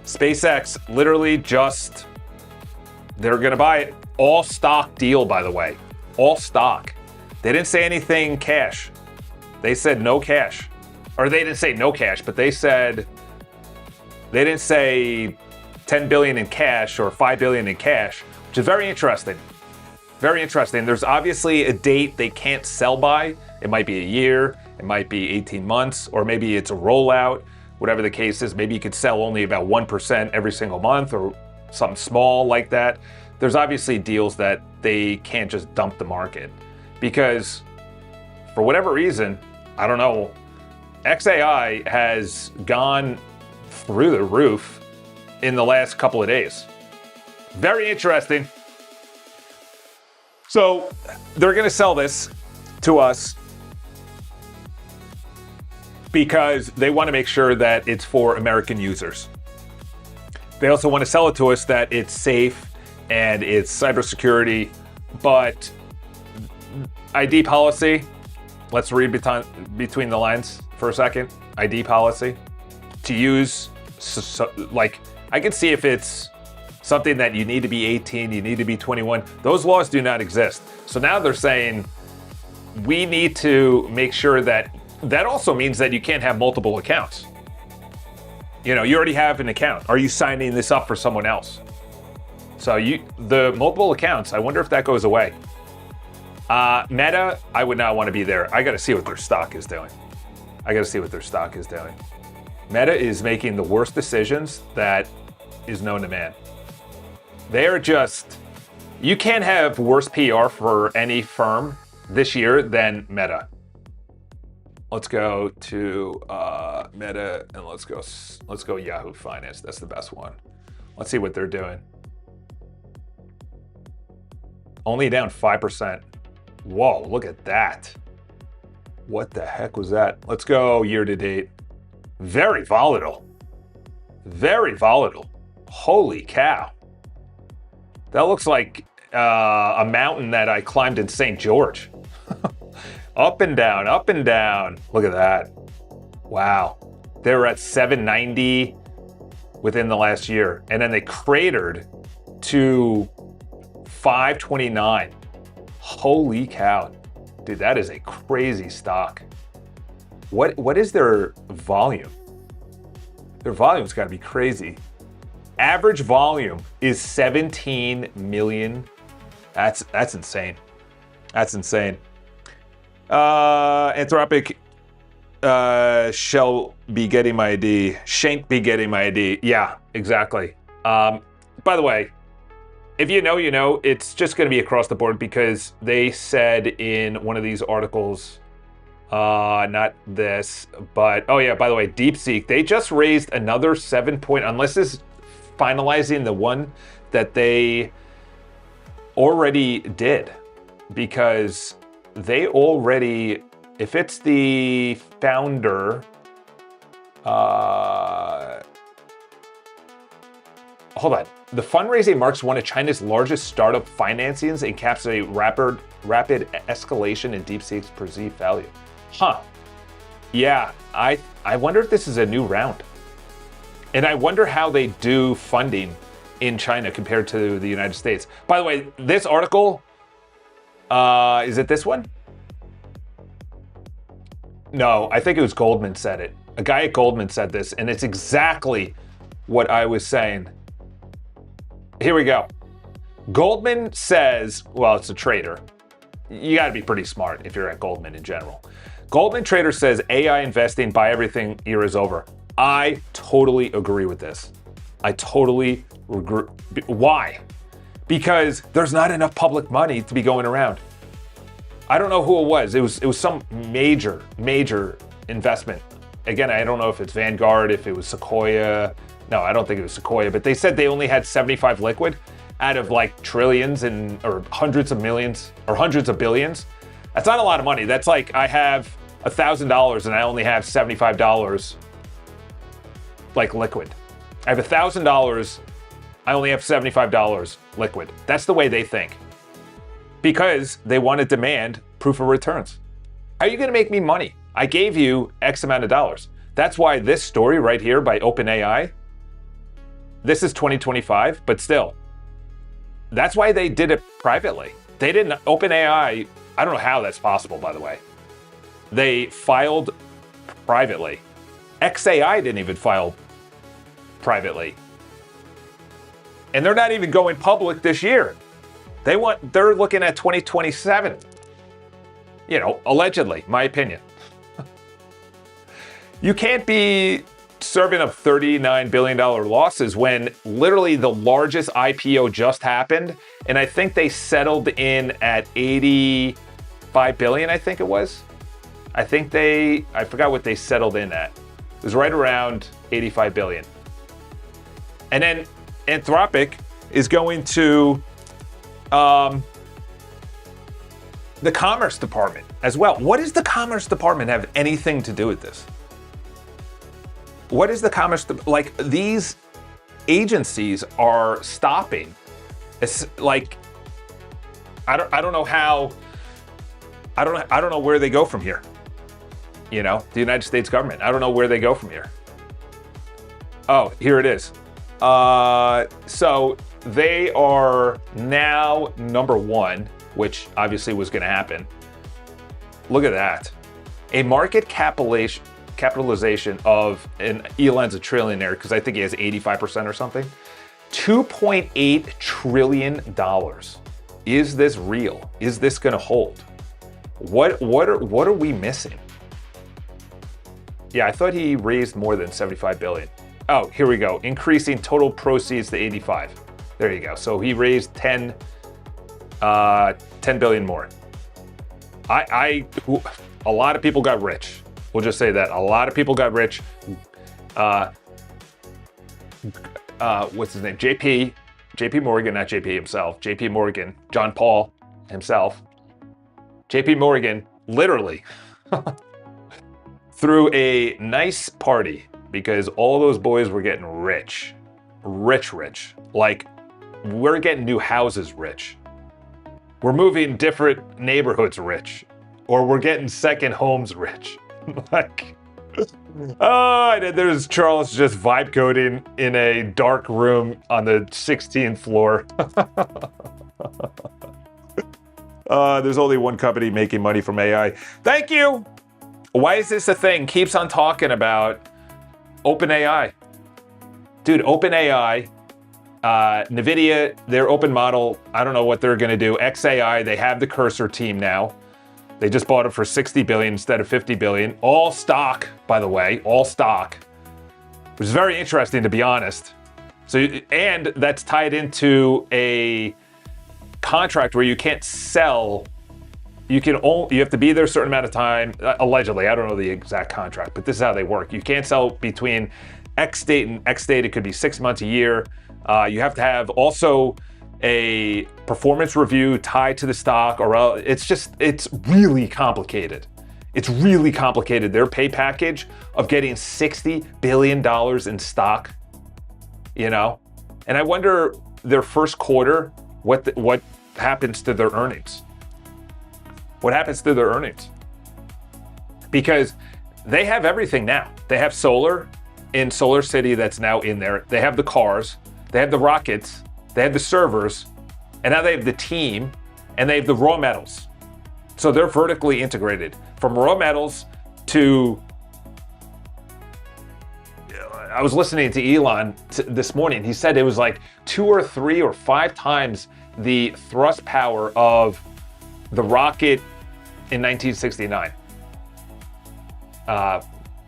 SpaceX, literally just, they're gonna buy it. All stock deal, by the way. All stock. They didn't say anything cash. They said no cash. Or they didn't say no cash, but they didn't say 10 billion in cash or 5 billion in cash, which is very interesting. Very interesting. There's obviously a date they can't sell by. It might be a year, it might be 18 months, or maybe it's a rollout, whatever the case is. Maybe you could sell only about 1% every single month or something small like that. There's obviously deals that they can't just dump the market because for whatever reason, I don't know, XAI has gone through the roof in the last couple of days. Very interesting. So they're going to sell this to us because they want to make sure that it's for American users. They also want to sell it to us that it's safe and it's cybersecurity, but ID policy, let's read between the lines for a second. ID policy to use, like, I can see if it's something that you need to be 18, you need to be 21. Those laws do not exist. So now they're saying we need to make sure that also means that you can't have multiple accounts. You know, you already have an account. Are you signing this up for someone else? So the multiple accounts, I wonder if that goes away. Meta, I would not want to be there. I got to see what their stock is doing. Meta is making the worst decisions that is known to man. They're just, you can't have worse PR for any firm this year than Meta. Let's go to Meta and let's go Yahoo Finance. That's the best one. Let's see what they're doing. Only down 5%. Whoa, look at that. What the heck was that? Let's go year to date. Very volatile. Very volatile. Holy cow. That looks like a mountain that I climbed in St. George. Up and down, up and down. Look at that. Wow. They were at 790 within the last year. And then they cratered to 529. Holy cow. Dude, that is a crazy stock. What is their volume? Their volume's got to be crazy. Average volume is 17 million. That's insane. That's insane. Anthropic shall be getting my ID. Shan't be getting my ID. Yeah, exactly. By the way, if you know, you know, it's just going to be across the board because they said in one of these articles, not this, but, oh yeah, by the way, DeepSeek, they just raised another 7 point, unless this is finalizing the one that they already did, because they already, if it's the founder, hold on. The fundraising marks one of China's largest startup financings and caps a rapid escalation in DeepSeek's perceived value. Huh. Yeah, I wonder if this is a new round. And I wonder how they do funding in China compared to the United States. By the way, this article, is it this one? No, I think it was Goldman said it. A guy at Goldman said this, and it's exactly what I was saying. Here we go. Goldman says, well, it's a trader. You got to be pretty smart if you're at Goldman in general. Goldman trader says AI investing, buy everything era is over. I totally agree with this. I totally agree. Why? Because there's not enough public money to be going around. I don't know who it was. It was some major investment. Again, I don't know if it's Vanguard, if it was Sequoia. No, I don't think it was Sequoia, but they said they only had 75 liquid out of like trillions or hundreds of millions or hundreds of billions. That's not a lot of money. That's like I have $1,000 and I only have $75 like liquid. I have $1,000, I only have $75 liquid. That's the way they think. Because they want to demand proof of returns. How are you going to make me money? I gave you X amount of dollars. That's why this story right here by OpenAI, this is 2025, but still, that's why they did it privately. They didn't, OpenAI, I don't know how that's possible, by the way. They filed privately. XAI didn't even file privately. And they're not even going public this year. They're looking at 2027. You know, allegedly, my opinion. You can't be serving up $39 billion losses when literally the largest IPO just happened. And I think they settled in at 85 billion, I think it was. I forgot what they settled in at. It was right around 85 billion. And then Anthropic is going to the Commerce Department as well. What does the Commerce Department have anything to do with this? What is the Commerce, like these agencies are stopping. It's like, I don't know how, I don't know where they go from here. You know, the United States government, I don't know where they go from here. Oh, here it is. So they are now number one, which obviously was going to happen. Look at that. A market capitalization of, and Elon's a trillionaire because I think he has 85% or something. $2.8 trillion. Is this real? Is this going to hold? What are we missing? Yeah, I thought he raised more than 75 billion. Oh, here we go. Increasing total proceeds to 85. There you go. So he raised 10 billion more. A lot of people got rich. We'll just say that. A lot of people got rich. What's his name? JP Morgan, not JP himself. JP Morgan, John Paul himself. JP Morgan, literally, threw a nice party because all those boys were getting rich. Rich. Like, we're getting new houses rich. We're moving different neighborhoods rich. Or we're getting second homes rich. Like, oh, there's Charles just vibe coding in a dark room on the 16th floor. There's only one company making money from AI. Thank you. Why is this a thing? Keeps on talking about OpenAI. Dude, OpenAI, NVIDIA, their open model, I don't know what they're gonna do. XAI, they have the Cursor team now. They just bought it for 60 billion instead of 50 billion. All stock, by the way, all stock. Which is very interesting, to be honest. So, and that's tied into a contract where you can't sell. You have to be there a certain amount of time, allegedly. I don't know the exact contract, but this is how they work. You can't sell between X date and X date. It could be 6 months, a year. You have to have also a performance review tied to the stock, or it's really complicated. It's really complicated. Their pay package of getting $60 billion in stock, you know? And I wonder their first quarter, what happens to their earnings? What happens to their earnings? Because they have everything now. They have solar in Solar City that's now in there. They have the cars, they have the rockets, they have the servers, and now they have the team, and they have the raw metals. So they're vertically integrated. From raw metals to, I was listening to Elon this morning. He said it was like 2 or 3 or 5 times the thrust power of the rocket in 1969.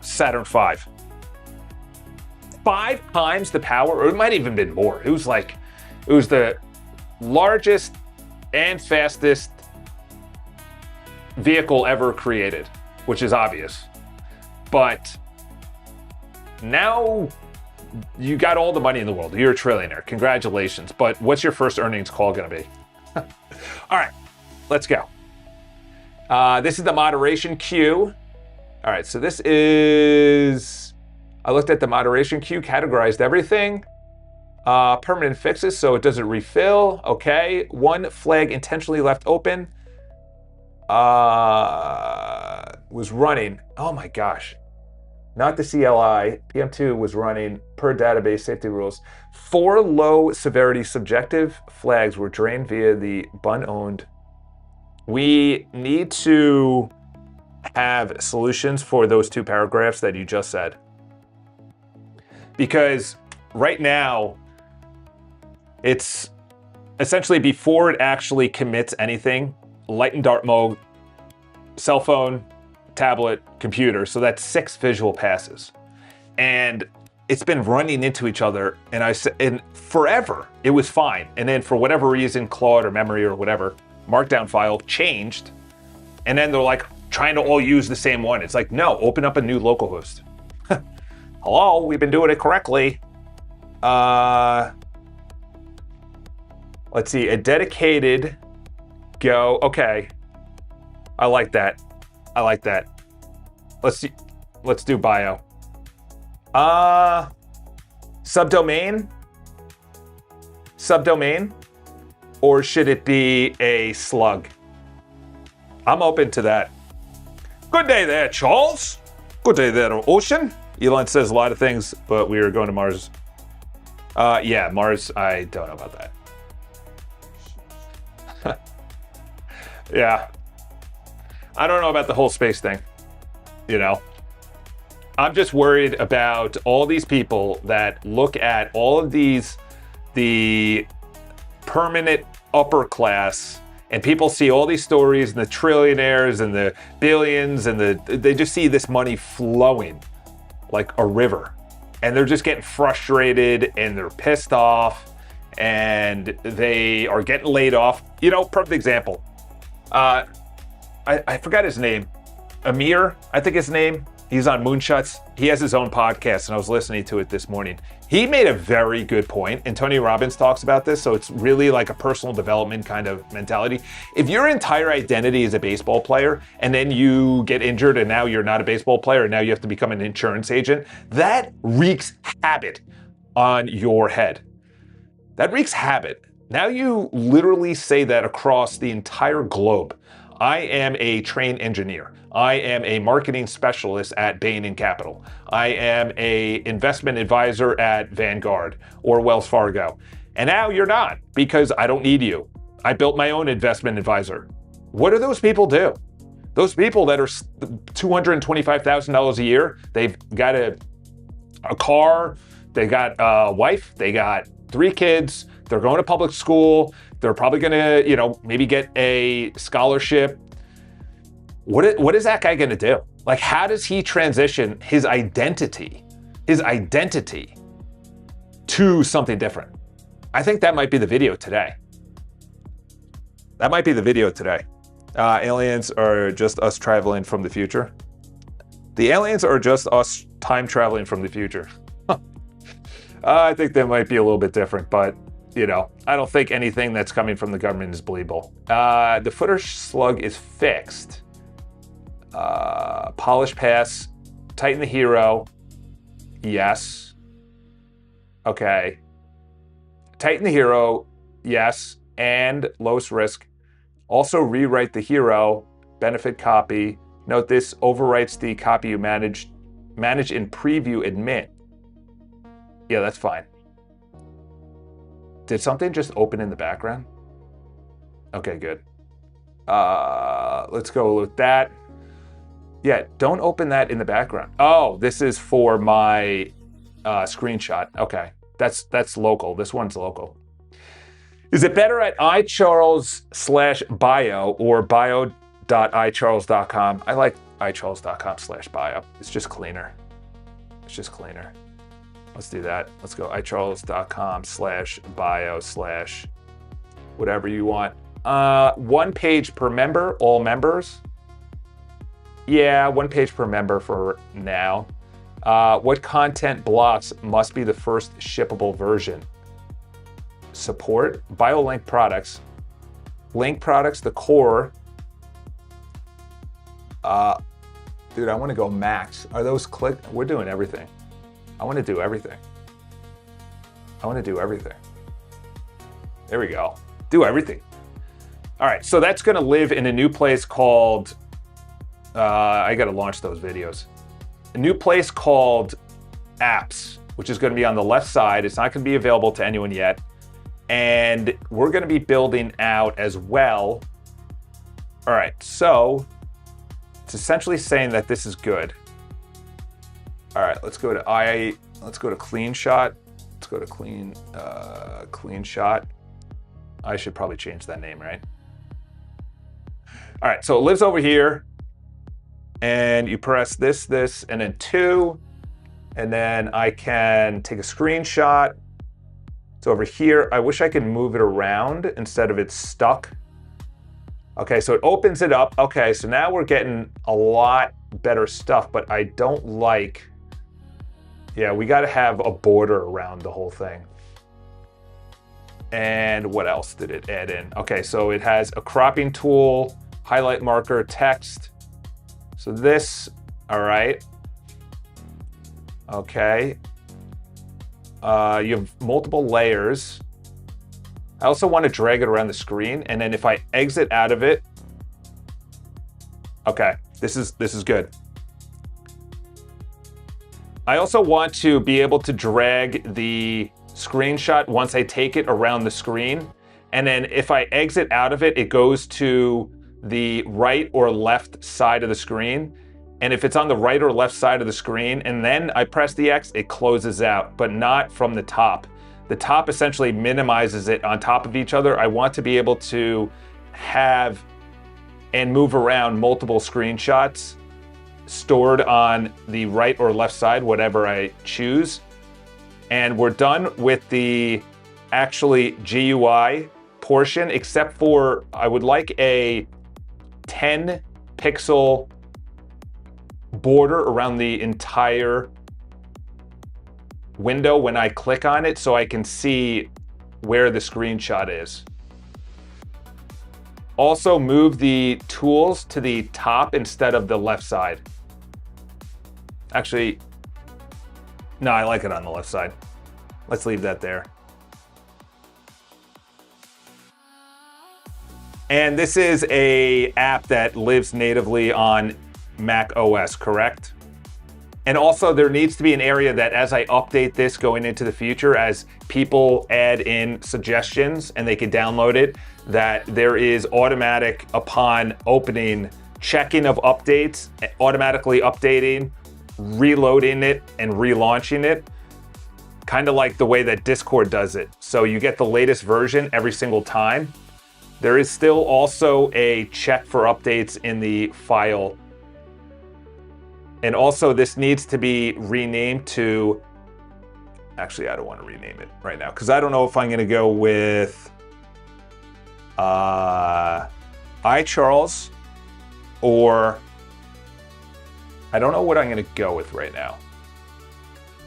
Saturn V. 5 times the power, or it might even been more. It was the largest and fastest vehicle ever created, which is obvious. But now you got all the money in the world. You're a trillionaire. Congratulations. But what's your first earnings call going to be? All right, let's go. This is the moderation queue. All right, so this is, I looked at the moderation queue, categorized everything. Permanent fixes, so it doesn't refill. Okay, 1 flag intentionally left open. was running, oh my gosh, not the CLI, PM2 was running per database safety rules. 4 low severity subjective flags were drained via the bun-owned. We need to have solutions for those 2 paragraphs that you just said. Because right now, it's essentially before it actually commits anything, light and dark mode, cell phone, tablet, computer. So that's 6 visual passes. And it's been running into each other. And forever, it was fine. And then for whatever reason, Claude or memory or whatever, markdown file changed. And then they're like trying to all use the same one. It's like, no, open up a new localhost. Hello, we've been doing it correctly. Let's see, a dedicated go. Okay, I like that. I like that. Let's see. Let's do bio. Subdomain? Subdomain? Or should it be a slug? I'm open to that. Good day there, Charles. Good day there, Ocean. Elon says a lot of things, but we are going to Mars. Yeah, Mars, I don't know about that. Yeah. I don't know about the whole space thing, you know? I'm just worried about all these people that look at all of these, the permanent upper class, and people see all these stories and the trillionaires and the billions and they just see this money flowing like a river. And they're just getting frustrated and they're pissed off and they are getting laid off. You know, perfect example. I forgot his name. Amir, I think his name. He's on Moonshots. He has his own podcast, and I was listening to it this morning. He made a very good point, and Tony Robbins talks about this, so it's really like a personal development kind of mentality. If your entire identity is a baseball player, and then you get injured, and now you're not a baseball player, and now you have to become an insurance agent, that wreaks havoc on your head. That wreaks havoc. Now you literally say that across the entire globe. I am a trained engineer. I am a marketing specialist at Bain & Capital. I am a investment advisor at Vanguard or Wells Fargo. And now you're not, because I don't need you. I built my own investment advisor. What do those people do? Those people that are $225,000 a year, they've got a car, they got a wife, they got 3 kids, they're going to public school, they're probably gonna, you know, maybe get a scholarship. What is that guy gonna do? Like, how does he transition his identity to something different? I think that might be the video today. That might be the video today. Aliens are just us traveling from the future. The aliens are just us time traveling from the future. I think that might be a little bit different, but you know, I don't think anything that's coming from the government is believable. The footer slug is fixed. Polish pass, tighten the hero. Yes. Okay. Tighten the hero. Yes. And lowest risk. Also rewrite the hero. Benefit copy. Note this overwrites the copy you manage in preview admit. Yeah, that's fine. Did something just open in the background? Okay, good. Let's go with that. Yeah, don't open that in the background. Oh, this is for my screenshot. Okay, that's local. This one's local. Is it better at iCharles/bio or bio.icharles.com? I like iCharles.com/bio. It's just cleaner. It's just cleaner. Let's do that. Let's go iCharles.com/bio/ whatever you want. 1 page per member, all members. Yeah, 1 page per member for now. What content blocks must be the first shippable version? Support, BioLink products, link products, the core. Dude, I want to go max. Are those click? We're doing everything. I want to do everything. I want to do everything. There we go. Do everything. All right, so that's going to live in a new place called I got to launch those videos. A new place called Apps, which is going to be on the left side. It's not going to be available to anyone yet. And we're going to be building out as well. All right, so it's essentially saying that this is good. All right, let's go to clean shot. Let's go to clean shot. I should probably change that name, right? All right, so it lives over here, and you press this, and then 2, and then I can take a screenshot. It's over here. I wish I could move it around instead of it's stuck. Okay, so it opens it up. Okay, so now we're getting a lot better stuff, but I don't like, yeah, we gotta have a border around the whole thing. And what else did it add in? Okay, so it has a cropping tool, highlight marker, text. So this, all right. Okay. You have multiple layers. I also want to drag it around the screen, and then if I exit out of it, okay, this is good. I also want to be able to drag the screenshot once I take it around the screen, and then if I exit out of it, it goes to the right or left side of the screen. And if it's on the right or left side of the screen, and then I press the X, it closes out, but not from the top. The top essentially minimizes it on top of each other. I want to be able to have and move around multiple screenshots stored on the right or left side, whatever I choose. And we're done with the actually GUI portion, except for I would like a 10 pixel border around the entire window when I click on it so I can see where the screenshot is. Also move the tools to the top instead of the left side. Actually, no, I like it on the left side. Let's leave that there. And this is an app that lives natively on Mac OS, correct? And also there needs to be an area that as I update this going into the future, as people add in suggestions and they can download it, that there is automatic upon opening, checking of updates, automatically updating, reloading it and relaunching it, kind of like the way that Discord does it. So you get the latest version every single time. There is still also a check for updates in the file. And also this needs to be renamed to, actually I don't want to rename it right now because I don't know if I'm going to go with iCharles or I don't know what I'm going to go with right now.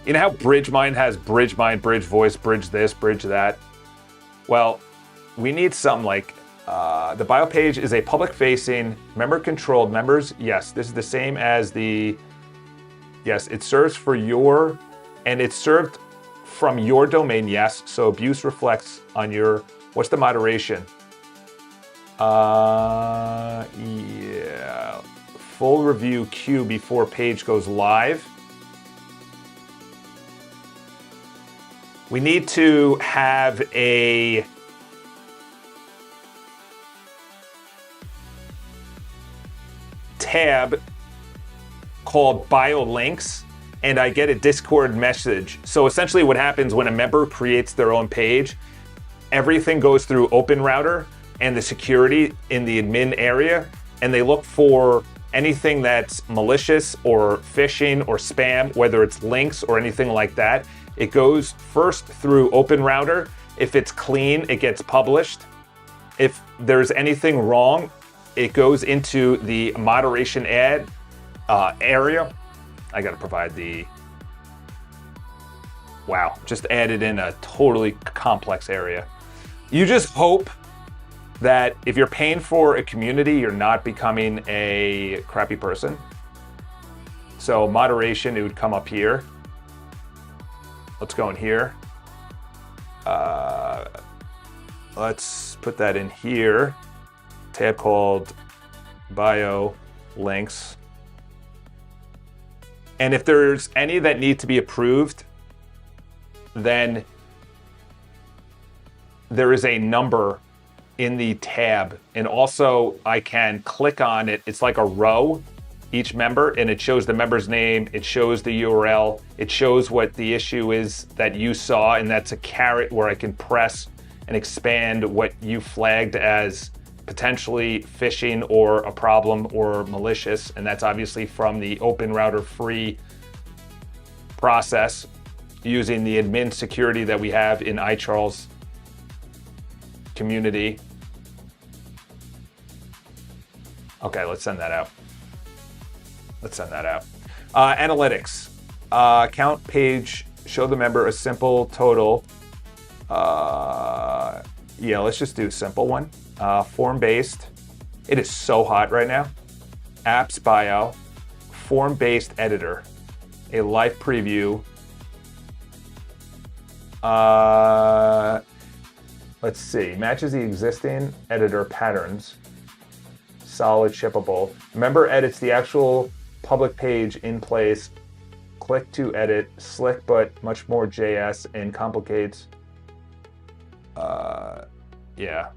You know how BridgeMind has BridgeMind, Bridge Voice, Bridge this, Bridge that? Well, we need something like the bio page is a public-facing, member-controlled members. Yes, this is the same as the, yes, it serves for your, and it's served from your domain, yes. So abuse reflects on your, what's the moderation? Yeah, full review queue before page goes live. We need to have a tab called bio links, and I get a Discord message. So essentially what happens when a member creates their own page, everything goes through Open Router and the security in the admin area, and they look for anything that's malicious or phishing or spam, whether it's links or anything like that. It goes first through Open Router. If it's clean, it gets published. If there's anything wrong, it goes into the moderation ad area. I gotta provide the, wow, just added in a totally complex area. You just hope that if you're paying for a community, you're not becoming a crappy person. So moderation, it would come up here. Let's go in here. Let's put that in here. Tab called bio links. And if there's any that need to be approved, then there is a number in the tab. And also I can click on it. It's like a row, each member, and it shows the member's name. It shows the URL. It shows what the issue is that you saw. And that's a caret where I can press and expand what you flagged as potentially phishing or a problem or malicious. And that's obviously from the Open Router free process using the admin security that we have in iCharles community. Okay, let's send that out. Let's send that out. Analytics. Account page, show the member a simple total. Yeah, let's just do a simple one. Form-based. It is so hot right now. Apps bio. Form-based editor. A live preview. Let's see. Matches the existing editor patterns. Solid shippable. Member edits the actual public page in place. Click to edit. Slick but much more JS and complicates. Yeah.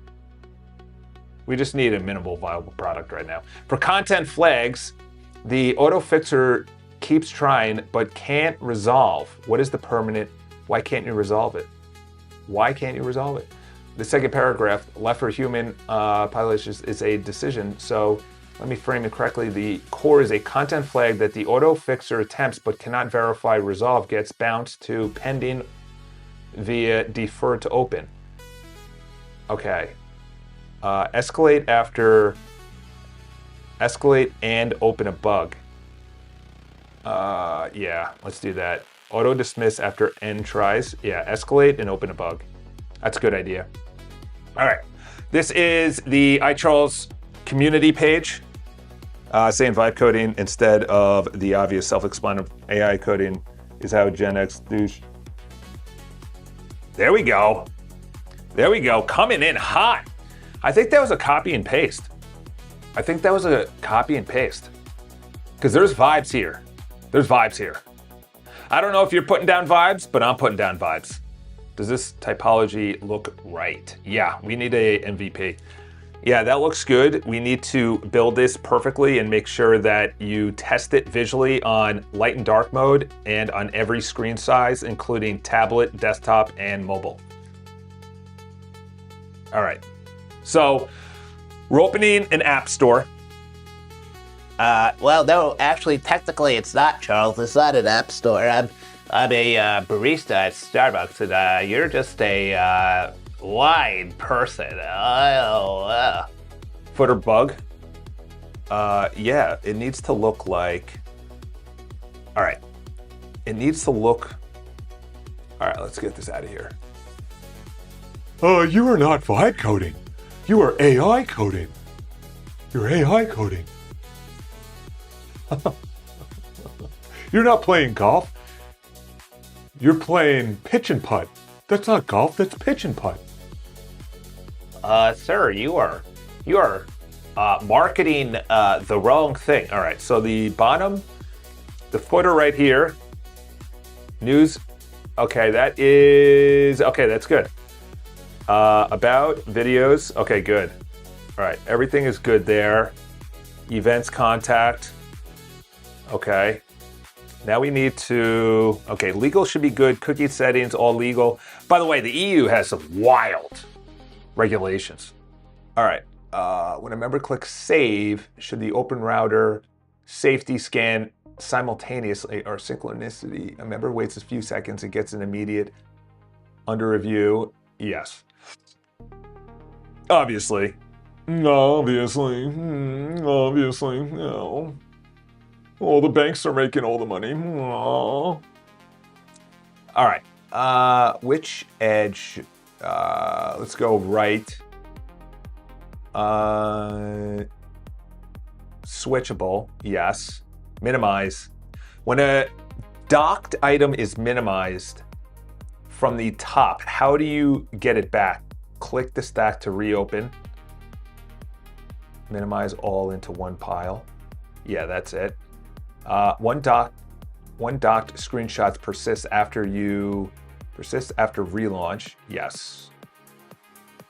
We just need a minimal viable product right now. For content flags, the auto fixer keeps trying but can't resolve. What is the permanent? Why can't you resolve it? Why can't you resolve it? The second paragraph, left for human pilot is a decision. So let me frame it correctly. The core is a content flag that the auto fixer attempts but cannot verify resolve, gets bounced to pending via defer to open. Okay. Escalate and open a bug. Yeah, let's do that. Auto dismiss after n tries. Yeah, escalate and open a bug. That's a good idea. All right. This is the iCharles community page. Saying vibe coding instead of the obvious self-explanatory AI coding is how Gen X douche. There we go. There we go. Coming in hot. I think that was a copy and paste. Because there's vibes here. There's vibes here. I don't know if you're putting down vibes, but I'm putting down vibes. Does this typology look right? Yeah, we need a MVP. Yeah, that looks good. We need to build this perfectly and make sure that you test it visually on light and dark mode and on every screen size, including tablet, desktop, and mobile. All right, so we're opening an app store. Well, no, actually, technically it's not, Charles. It's not an app store. I'm a barista at Starbucks, and you're just a line person. Footer bug. Yeah, it needs to look like. All right, it needs to look. All right, let's get this out of here. You are not vibe coding. You are AI coding. You're AI coding. You're not playing golf. You're playing pitch and putt. That's not golf, that's pitch and putt. Sir, you are marketing the wrong thing. All right, so the bottom, the footer right here, news. Okay, that's good. About videos. Okay, good. All right, everything is good there. Events, contact. Okay. Now we need to, okay, legal should be good. Cookie settings, all legal. By the way, the EU has some wild regulations. All right. When a member clicks save, should the open router safety scan simultaneously or synchronicity? A member waits a few seconds and gets an immediate under review. Yes. Obviously. Obviously, no. Oh, the banks are making all the money. Oh. All right. Which edge? Let's go right. Switchable, yes. Minimize. When a docked item is minimized from the top, how do you get it back? Click the stack to reopen. Minimize all into one pile. Yeah, that's it. One docked screenshots persist after relaunch. Yes.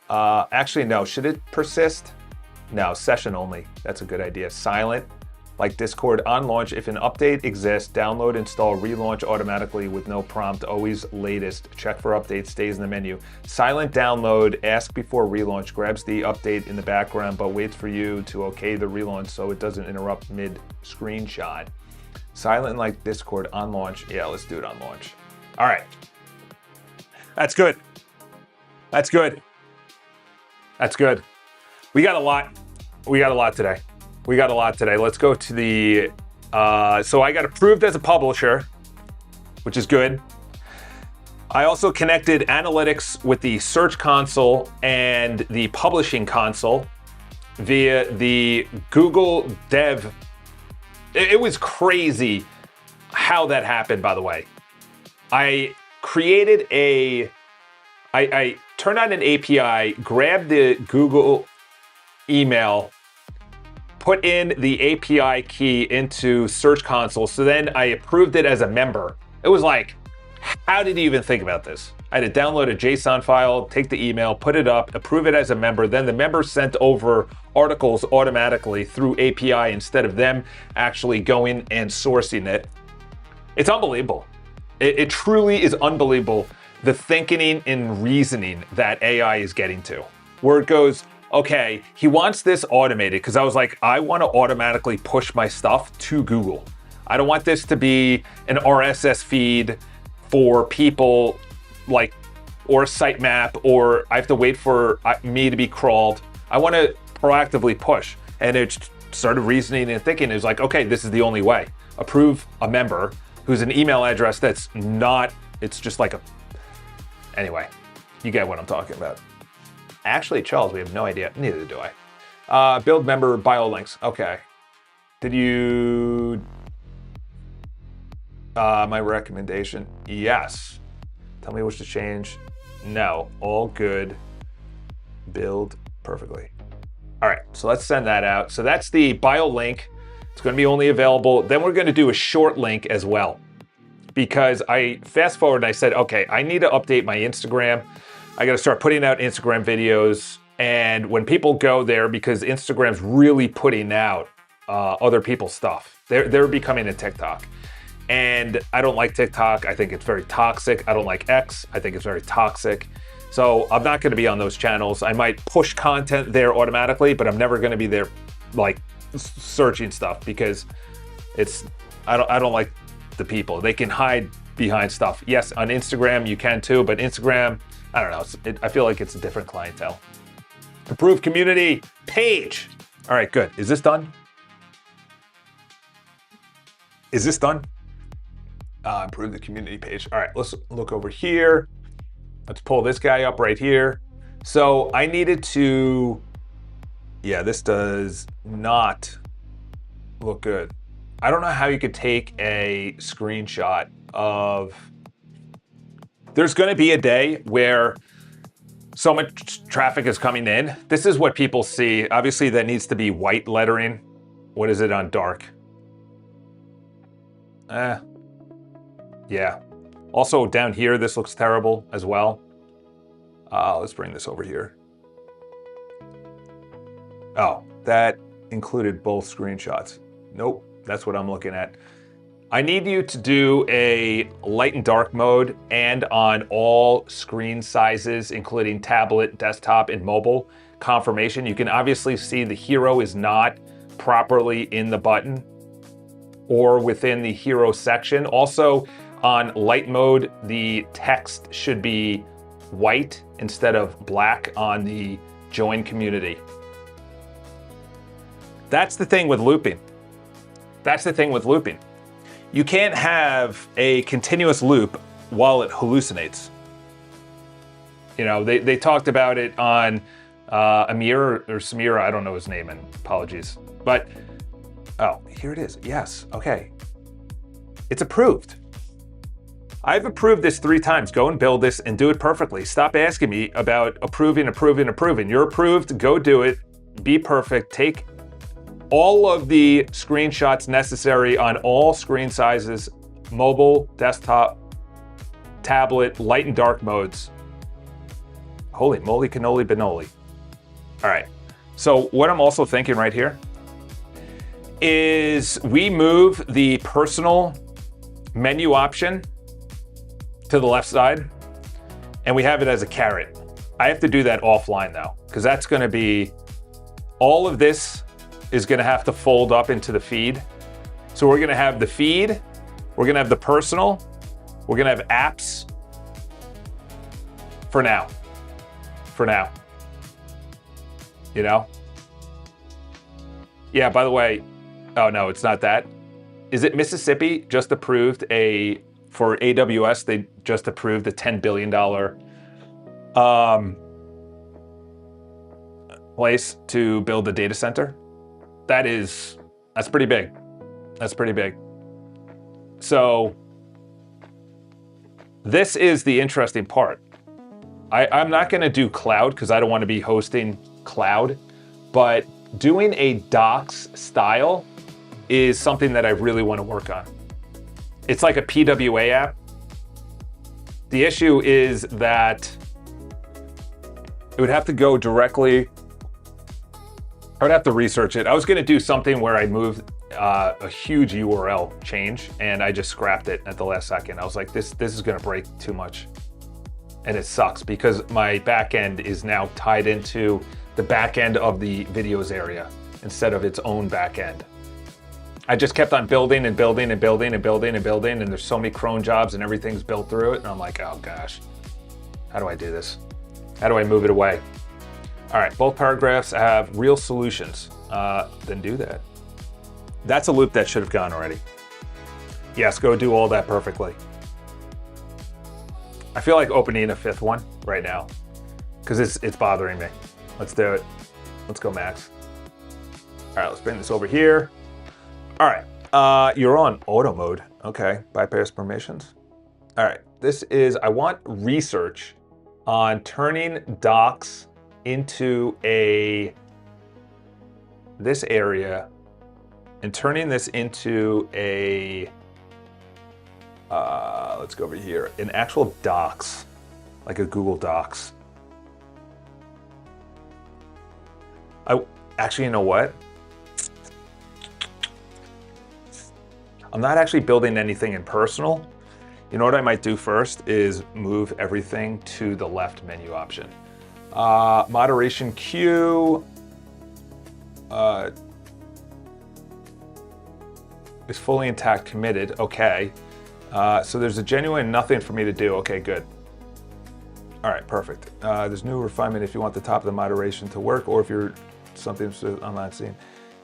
Actually, no. Should it persist? No, session only. That's a good idea. Silent, like Discord, on launch. If an update exists, download, install, relaunch automatically with no prompt. Always latest. Check for updates, stays in the menu. Silent download, ask before relaunch, grabs the update in the background, but waits for you to okay the relaunch so it doesn't interrupt mid-screenshot. Silent like Discord, on launch. Yeah, let's do it on launch. All right. That's good. That's good. That's good. We got a lot. We got a lot today. Let's go to the, so I got approved as a publisher, which is good. I also connected analytics with the Search Console and the Publishing Console via the Google Dev. It was crazy how that happened, by the way. I created I turned on an API, grabbed the Google email, put in the API key into Search Console, so then I approved it as a member. It was like, how did you even think about this? I had to download a JSON file, take the email, put it up, approve it as a member, then the member sent over articles automatically through API instead of them actually going and sourcing it. It's unbelievable. It truly is unbelievable, the thinking and reasoning that AI is getting to, where it goes, okay, he wants this automated, because I was like, I want to automatically push my stuff to Google. I don't want this to be an RSS feed for people, like, or a sitemap, or I have to wait for me to be crawled. I want to proactively push. And it started reasoning and thinking, it was like, okay, this is the only way. Approve a member who's an email address that's not, it's just like a, anyway, you get what I'm talking about. Actually, Charles, we have no idea. Neither do I. Build member bio links. Okay. Did you... my recommendation? Yes. Tell me which to change. No. All good. Build perfectly. All right. So let's send that out. So that's the bio link. It's going to be only available. Then we're going to do a short link as well. Because I fast forward and I said, okay, I need to update my Instagram. I got to start putting out Instagram videos. And when people go there, because Instagram's really putting out other people's stuff, they're becoming a TikTok. And I don't like TikTok. I think it's very toxic. I don't like X. I think it's very toxic. So I'm not going to be on those channels. I might push content there automatically, but I'm never going to be there like searching stuff, because it's, I don't like the people. They can hide behind stuff. Yes, on Instagram you can too, but Instagram, I don't know. I feel like it's a different clientele. Approved community page. All right, good. Is this done? Is this done? Improve the community page. All right, let's look over here. Let's pull this guy up right here. So I needed to, yeah, this does not look good. I don't know how you could take a screenshot of, there's going to be a day where so much traffic is coming in. This is what people see. Obviously that needs to be white lettering. What is it on dark? Yeah. Also down here, this looks terrible as well. Let's bring this over here. Oh, that included both screenshots. Nope, that's what I'm looking at. I need you to do a light and dark mode and on all screen sizes, including tablet, desktop, and mobile confirmation. You can obviously see the hero is not properly in the button or within the hero section. Also, on light mode, the text should be white instead of black on the join community. That's the thing with looping. That's the thing with looping. You can't have a continuous loop while it hallucinates. You know, they talked about it on Amir or Samira, I don't know his name, and apologies. But, oh, here it is. Yes, okay. It's approved. I've approved this 3 times. Go and build this and do it perfectly. Stop asking me about approving. You're approved, go do it, be perfect, take all of the screenshots necessary on all screen sizes, mobile, desktop, tablet, light and dark modes. Holy moly cannoli benoli. All right, so what I'm also thinking right here is we move the personal menu option to the left side and we have it as a caret. I have to do that offline though, because that's gonna be, all of this is gonna have to fold up into the feed. So we're gonna have the feed, we're gonna have the personal, we're gonna have apps for now. For now. You know? Yeah, by the way, oh no, it's not that. Is it Mississippi just approved for AWS, they just approved a $10 billion place to build a data center? That's pretty big. That's pretty big. So this is the interesting part. I'm not gonna do cloud because I don't want to be hosting cloud, but doing a docs style is something that I really want to work on. It's like a PWA app. The issue is that it would have to go directly, I would have to research it. I was gonna do something where I moved a huge URL change and I just scrapped it at the last second. I was like, this is gonna break too much. And it sucks because my backend is now tied into the backend of the videos area instead of its own backend. I just kept on building and building and building and building and building, and there's so many cron jobs and everything's built through it. And I'm like, oh gosh, how do I do this? How do I move it away? All right, both paragraphs have real solutions. Then do that. That's a loop that should have gone already. Yes, go do all that perfectly. I feel like opening a fifth one right now because it's bothering me. Let's do it. Let's go, Max. All right, let's bring this over here. All right, you're on auto mode. Okay, bypass permissions. All right, I want research on turning docs into this area and turning this into let's go over here, an actual docs, like a Google Docs. Actually, you know what? I'm not actually building anything in personal. You know what I might do first is move everything to the left menu option. Moderation queue is fully intact, committed. Okay. So there's a genuine nothing for me to do. Okay, good. All right, perfect. There's new refinement if you want the top of the moderation to work or if you're something I'm not seeing.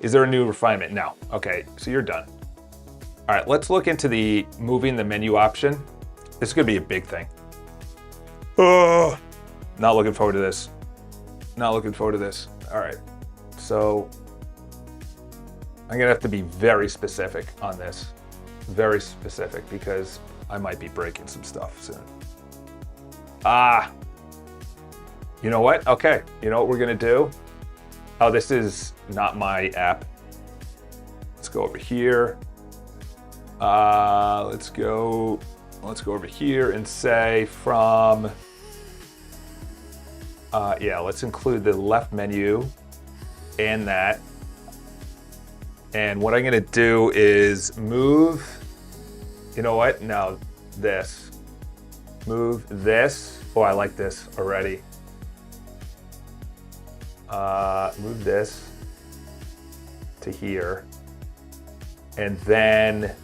Is there a new refinement? No. Okay, so you're done. All right, let's look into the moving the menu option. This is gonna be a big thing. Oh, not looking forward to this. Not looking forward to this. All right, so I'm gonna have to be very specific on this. Very specific because I might be breaking some stuff soon. You know what? Okay, you know what we're gonna do? Oh, this is not my app. Let's go over here. Let's go over here and say from, yeah, let's include the left menu and that. And what I'm gonna do is move, you know what? No, this. Move this. Oh, I like this already. Move this to here. And then,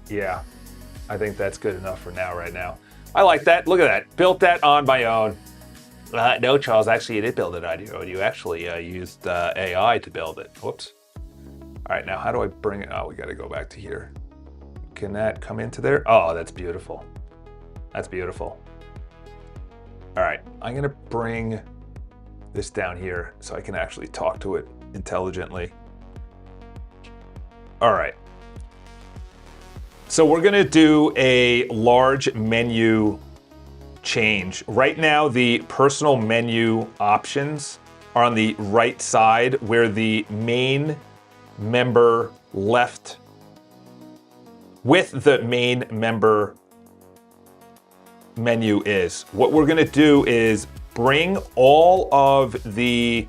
yeah, I think that's good enough for now, right now. I like that. Look at that. Built that on my own. No, Charles, actually, you did build it on your own. You actually used AI to build it. Whoops. All right, now how do I bring it? Oh, we got to go back to here. Can that come into there? Oh, that's beautiful. That's beautiful. All right, I'm going to bring this down here so I can actually talk to it intelligently. All right. So we're going to do a large menu change. Right now, the personal menu options are on the right side where the main member left with the main member menu is. What we're gonna do is bring all of the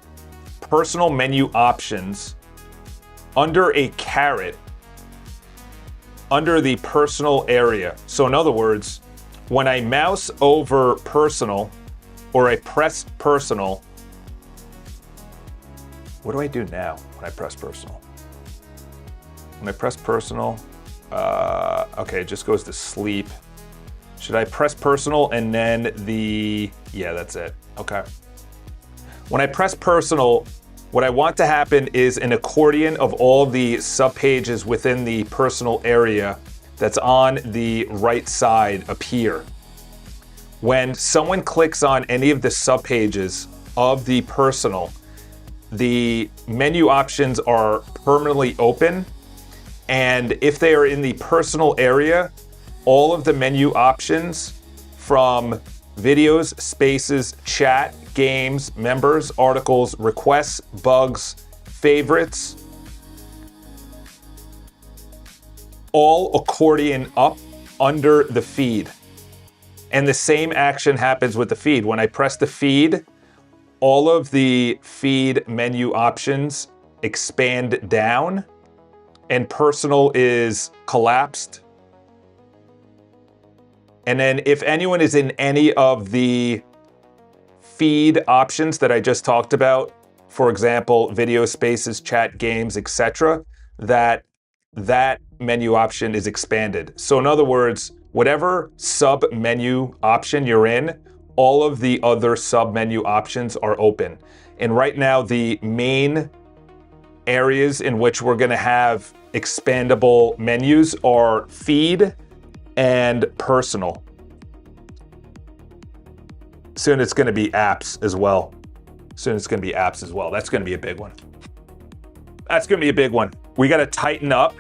personal menu options under a caret under the personal area. So in other words, when I mouse over personal or I press personal, what do I do now when I press personal? When I press personal, okay, it just goes to sleep. Should I press personal and then yeah, that's it, okay. When I press personal, what I want to happen is an accordion of all the subpages within the personal area that's on the right side appear. When someone clicks on any of the subpages of the personal, the menu options are permanently open, and if they are in the personal area, all of the menu options from videos, spaces, chat, games, members, articles, requests, bugs, favorites, all accordion up under the feed. And the same action happens with the feed. When I press the feed, all of the feed menu options expand down and personal is collapsed. And then if anyone is in any of the feed options that I just talked about, for example, video, spaces, chat, games, etc., that menu option is expanded. So in other words, whatever sub menu option you're in, all of the other sub menu options are open. And right now, the main areas in which we're gonna have expandable menus are feed and personal. Soon it's gonna be apps as well. That's gonna be a big one. That's gonna be a big one. We gotta tighten up.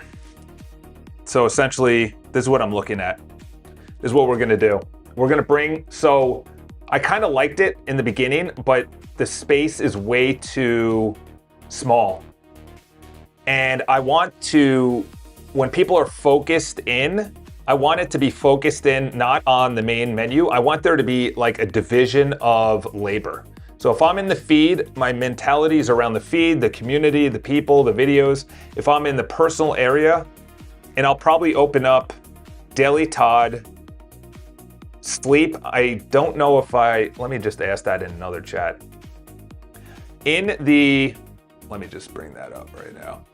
So essentially, this is what I'm looking at. This is what we're gonna do. We're gonna bring, so I kind of liked it in the beginning, but the space is way too small. And I want to, when people are focused in, I want it to be focused in not on the main menu. I want there to be like a division of labor. So if I'm in the feed, my mentality is around the feed, the community, the people, the videos. If I'm in the personal area, and I'll probably open up Daily Todd, sleep. I don't know if let me just ask that in another chat. Let me just bring that up right now.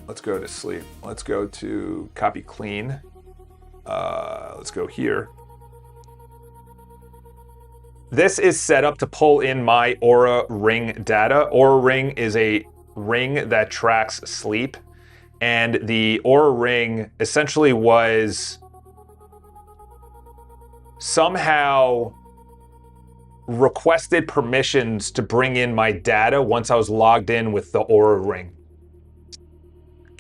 Let's go to sleep. Let's go to copy clean. Let's go here. This is set up to pull in my Aura Ring data. Aura Ring is a ring that tracks sleep. And the Aura Ring essentially was somehow requested permissions to bring in my data once I was logged in with the Aura Ring.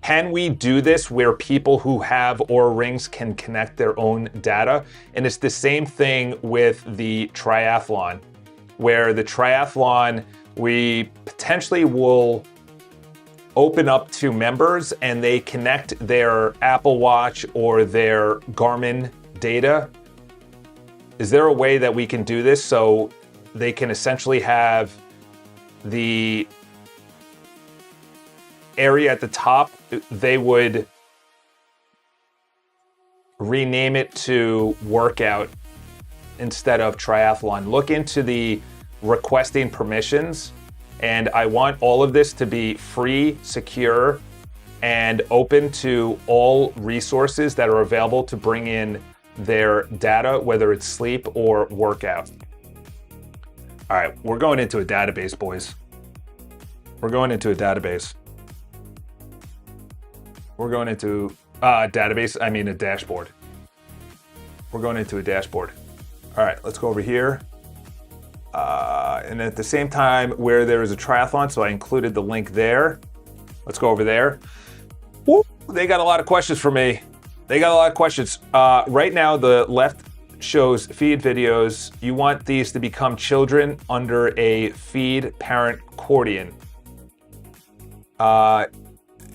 Can we do this where people who have Aura Rings can connect their own data? And it's the same thing with the triathlon, where the triathlon, we potentially will open up to members and they connect their Apple Watch or their Garmin data. Is there a way that we can do this so they can essentially have the area at the top, they would rename it to workout instead of triathlon? Look into the requesting permissions, and I want all of this to be free, secure, and open to all resources that are available to bring in their data, whether it's sleep or workout. All right, we're going into a database, boys. We're going into a database. We're going into a dashboard. We're going into a dashboard. All right, let's go over here. And at the same time where there is a triathlon, so I included the link there. Let's go over there. Woo, they got a lot of questions for me. Right now, the left shows feed videos. You want these to become children under a feed parent accordion.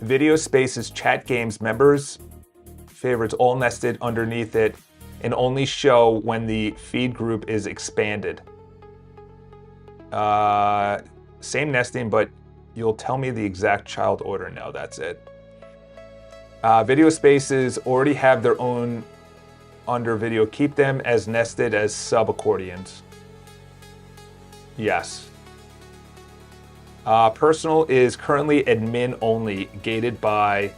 Video spaces, chat games, members, favorites all nested underneath it and only show when the feed group is expanded. Same nesting, but you'll tell me the exact child order. No, that's it. Video spaces already have their own under video. Keep them as nested as sub accordions. Yes. Personal is currently admin only, gated by,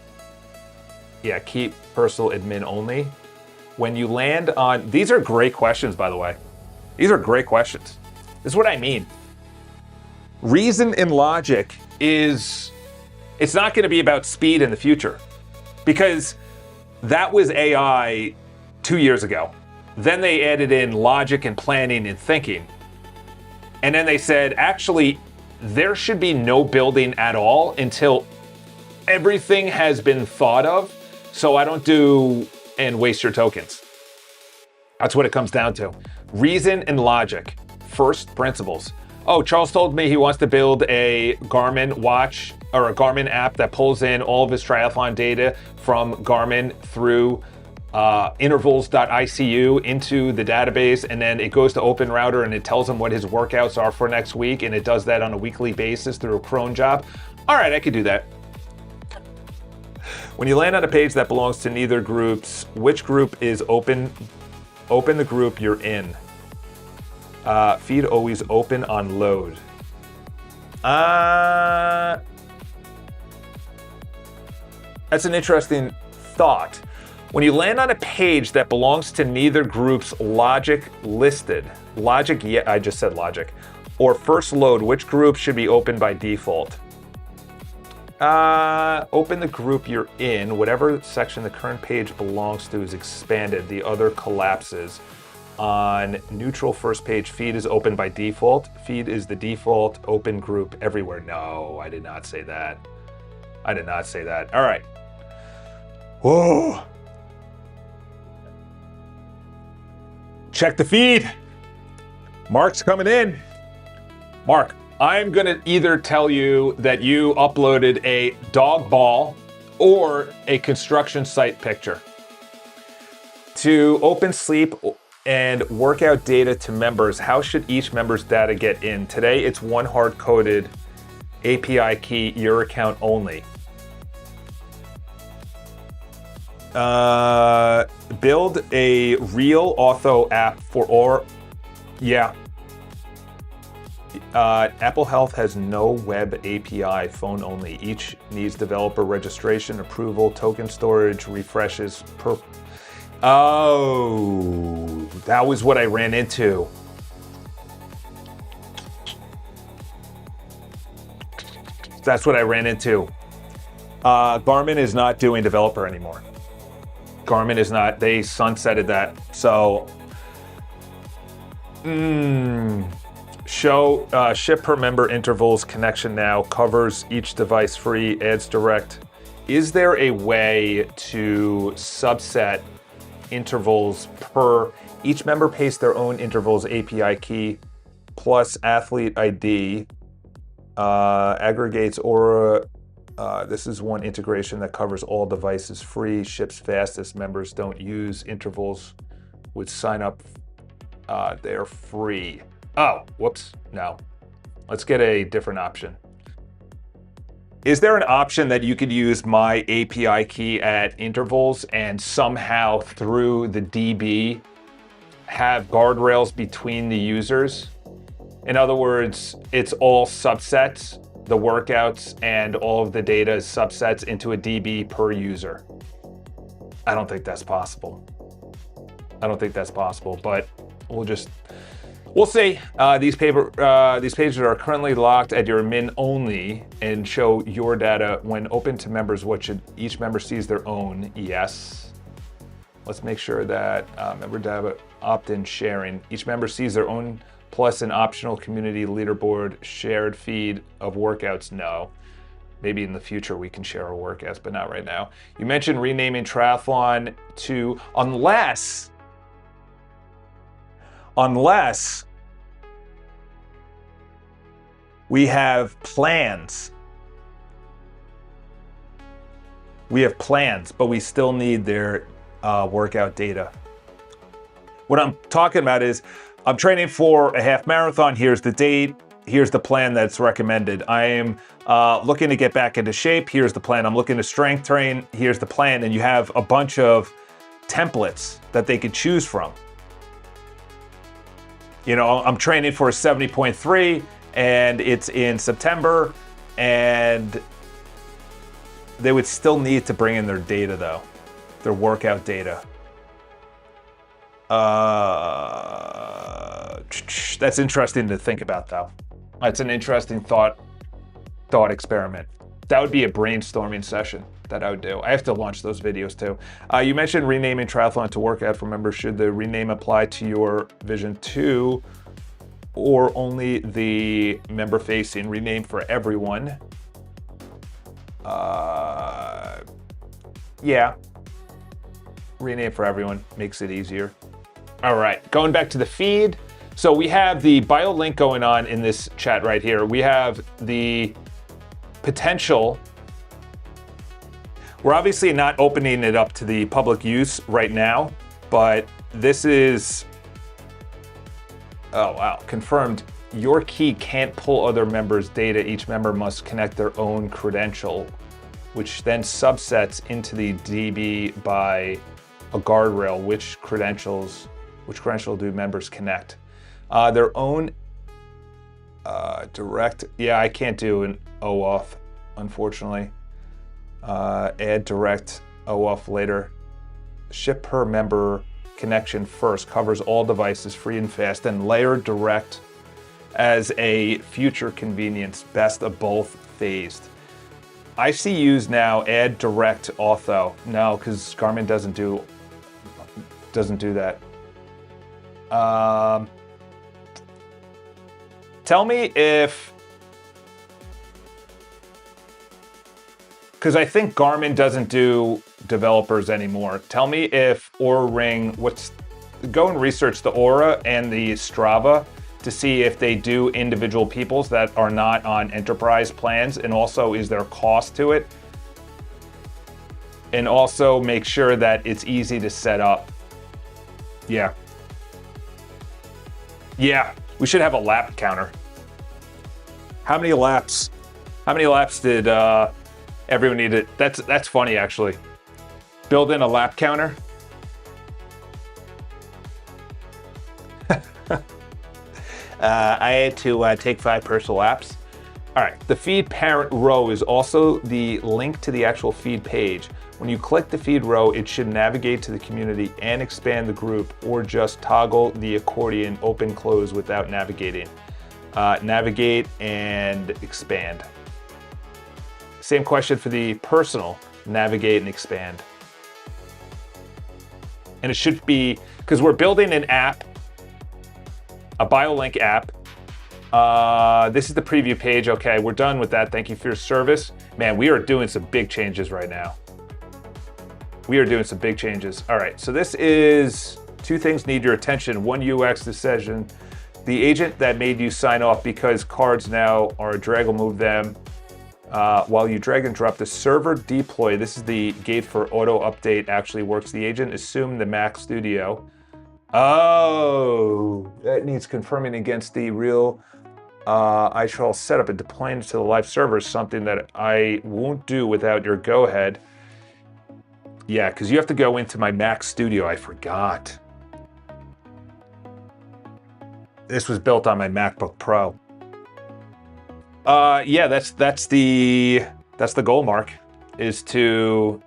yeah, keep personal admin only. When you land on, these are great questions, by the way. These are great questions. This is what I mean. Reason and logic is, it's not going to be about speed in the future, because that was AI 2 years ago. Then they added in logic and planning and thinking. And then they said, actually, there should be no building at all until everything has been thought of, so I don't do and waste your tokens. That's what it comes down to. Reason and logic. First principles. Oh, Charles told me he wants to build a Garmin watch or a Garmin app that pulls in all of his triathlon data from Garmin through intervals.icu into the database, and then it goes to Open Router and it tells him what his workouts are for next week, and it does that on a weekly basis through a cron job. All right, I could do that. When you land on a page that belongs to neither groups, which group is open? Open the group you're in. Feed always open on load. That's an interesting thought. When you land on a page that belongs to neither group's logic listed, logic, yeah, I just said logic, or first load, which group should be open by default? Open the group you're in. Whatever section the current page belongs to is expanded. The other collapses. On neutral first page, feed is open by default. Feed is the default open group everywhere. No, I did not say that. I did not say that. All right. Whoa. Check the feed. Mark's coming in. Mark, I'm gonna either tell you that you uploaded a dog ball or a construction site picture. To open sleep and workout data to members, how should each member's data get in? Today, it's one hard-coded API key, your account only. Build a real auto app for, or, yeah. Apple Health has no web API, phone only. Each needs developer registration, approval, token storage, refreshes per. Oh, that was what I ran into. That's what I ran into. Garmin is not doing developer anymore. Garmin is not, they sunsetted that. So, ship per member intervals connection now covers each device free, adds direct. Is there a way to subset intervals per, each member pays their own intervals API key plus athlete ID, aggregates Aura. This is one integration that covers all devices free, ships fastest. Members don't use intervals, would sign up, they're free. Oh, whoops, no. Let's get a different option. Is there an option that you could use my API key at intervals and somehow through the DB have guardrails between the users? In other words, it's all subsets, the workouts and all of the data is subsets into a DB per user. I don't think that's possible. I don't think that's possible, but we'll see. These pages are currently locked at your min only and show your data when open to members. What should each member sees their own? Yes. Let's make sure that member data opt-in sharing. Each member sees their own plus an optional community leaderboard shared feed of workouts. No. Maybe in the future we can share our workouts, but not right now. You mentioned renaming triathlon to unless unless we have plans. We have plans, but we still need their workout data. What I'm talking about is, I'm training for a half marathon. Here's the date. Here's the plan that's recommended. I am looking to get back into shape. Here's the plan. I'm looking to strength train. Here's the plan. And you have a bunch of templates that they could choose from. You know, I'm training for a 70.3 and it's in September, and they would still need to bring in their data though, their workout data. That's interesting to think about though. That's an interesting thought experiment. That would be a brainstorming session that I would do. I have to launch those videos too. You mentioned renaming triathlon to workout for members. Should the rename apply to your Vision 2 or only the member facing? Rename for everyone. Yeah. Rename for everyone makes it easier. All right, going back to the feed. So we have the bio link going on in this chat right here. We have the potential. We're obviously not opening it up to the public use right now, but this is, oh wow, confirmed. Your key can't pull other members' data. Each member must connect their own credential, which then subsets into the DB by a guardrail. Which credential do members connect? Their own direct. Yeah, I can't do an OAuth, unfortunately. Add direct OAuth later. Ship per member connection first. Covers all devices, free and fast. Then layer direct as a future convenience. Best of both phased. ICUs now add direct auth. No, because Garmin doesn't do that. Tell me if, because I think Garmin doesn't do developers anymore. Tell me if Oura Ring, go and research the Oura and the Strava to see if they do individual peoples that are not on enterprise plans, and also is there a cost to it? And also make sure that it's easy to set up. Yeah. Yeah, we should have a lap counter. How many laps did everyone need it? That's funny actually. Build in a lap counter. I had to take 5 personal laps. All right, the feed parent row is also the link to the actual feed page. When you click the feed row, it should navigate to the community and expand the group, or just toggle the accordion open close without navigating. Navigate and expand. Same question for the personal, navigate and expand. And it should be, because we're building an app, a BioLink app. This is the preview page. Okay, we're done with that. Thank you for your service. Man, we are doing some big changes right now. We are doing some big changes. All right, so this is 2 things need your attention. 1 UX decision. The agent that made you sign off, because cards now are a drag will move them. While you drag and drop the server deploy, this is the gate for auto update actually works. The agent assumed the Mac Studio. Oh, that needs confirming against the real iTrall setup and deploying it to the live server, something that I won't do without your go-ahead. Yeah, because you have to go into my Mac Studio. I forgot. This was built on my MacBook Pro. Yeah, that's the goal, Mark, is to,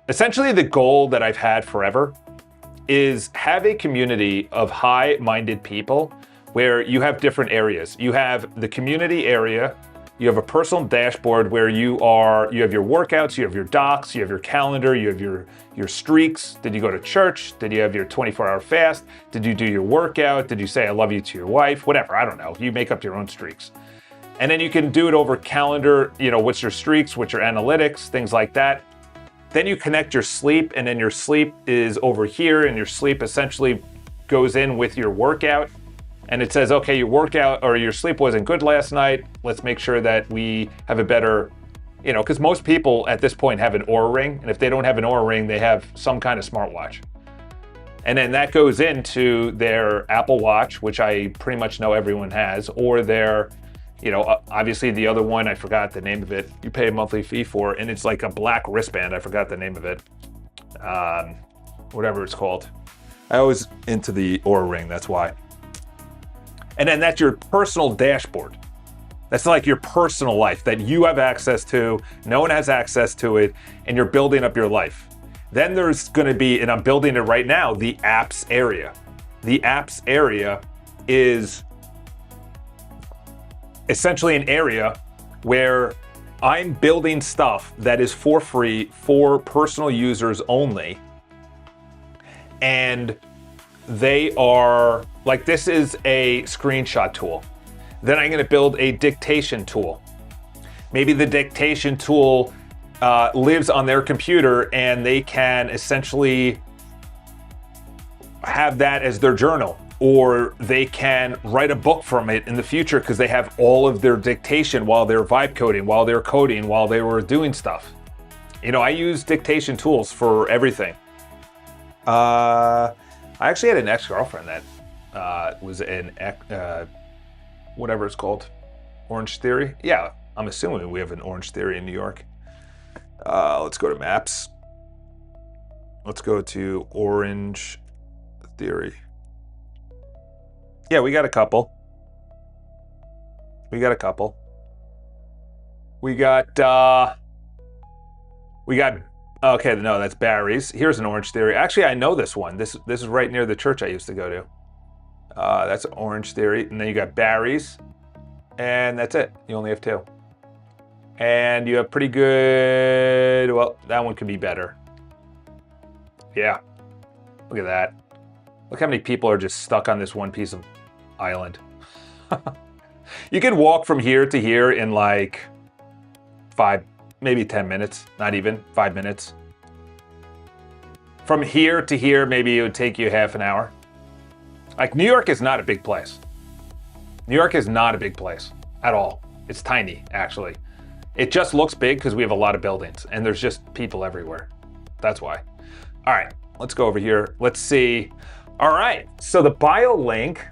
essentially the goal that I've had forever is have a community of high-minded people where you have different areas. You have the community area, you have a personal dashboard where you have your workouts, you have your docs, you have your calendar, you have your streaks. Did you go to church? Did you have your 24-hour fast? Did you do your workout? Did you say I love you to your wife? Whatever, I don't know. You make up your own streaks. And then you can do it over calendar, what's your streaks, what's your analytics, things like that. Then you connect your sleep, and then your sleep is over here, and your sleep essentially goes in with your workout. and it says, okay, your workout or your sleep wasn't good last night. Let's make sure that we have a better, you know, because most people at this point have an Oura Ring, and if they don't have an Oura Ring, they have some kind of smartwatch. And then that goes into their Apple Watch, which I pretty much know everyone has, or their, you know, obviously the other one, I forgot the name of it. You pay a monthly fee for, and it's like a black wristband. I forgot the name of it. Whatever it's called. I was into the Oura Ring, that's why. And then that's your personal dashboard. That's like your personal life that you have access to, no one has access to it, and you're building up your life. Then there's gonna be, and I'm building it right now, the apps area. The apps area is essentially an area where I'm building stuff that is for free for personal users only. And they are, like, this is a screenshot tool. Then I'm gonna build a dictation tool. Maybe the dictation tool lives on their computer and they can essentially have that as their journal, or they can write a book from it in the future because they have all of their dictation while they're vibe coding, while they're coding, while they were doing stuff. You know, I use dictation tools for everything. I actually had an ex-girlfriend that was an whatever it's called, Orange Theory. Yeah, I'm assuming we have an Orange Theory in New York. Let's go to maps. Let's go to Orange Theory. Yeah, we got a couple. We got, okay, no, that's Barry's. Here's an Orange Theory. Actually, I know this one. This is right near the church I used to go to. That's Orange Theory. And then you got Barry's. And that's it. You only have 2. And you have pretty good, well, that one could be better. Yeah, look at that. Look how many people are just stuck on this one piece of island. You can walk from here to here in like 5, maybe 10 minutes, not even 5 minutes. From here to here, maybe it would take you half an hour. Like, New York is not a big place. New York is not a big place at all. It's tiny, actually. It just looks big because we have a lot of buildings and there's just people everywhere. That's why. All right, let's go over here. Let's see. All right, so the bio link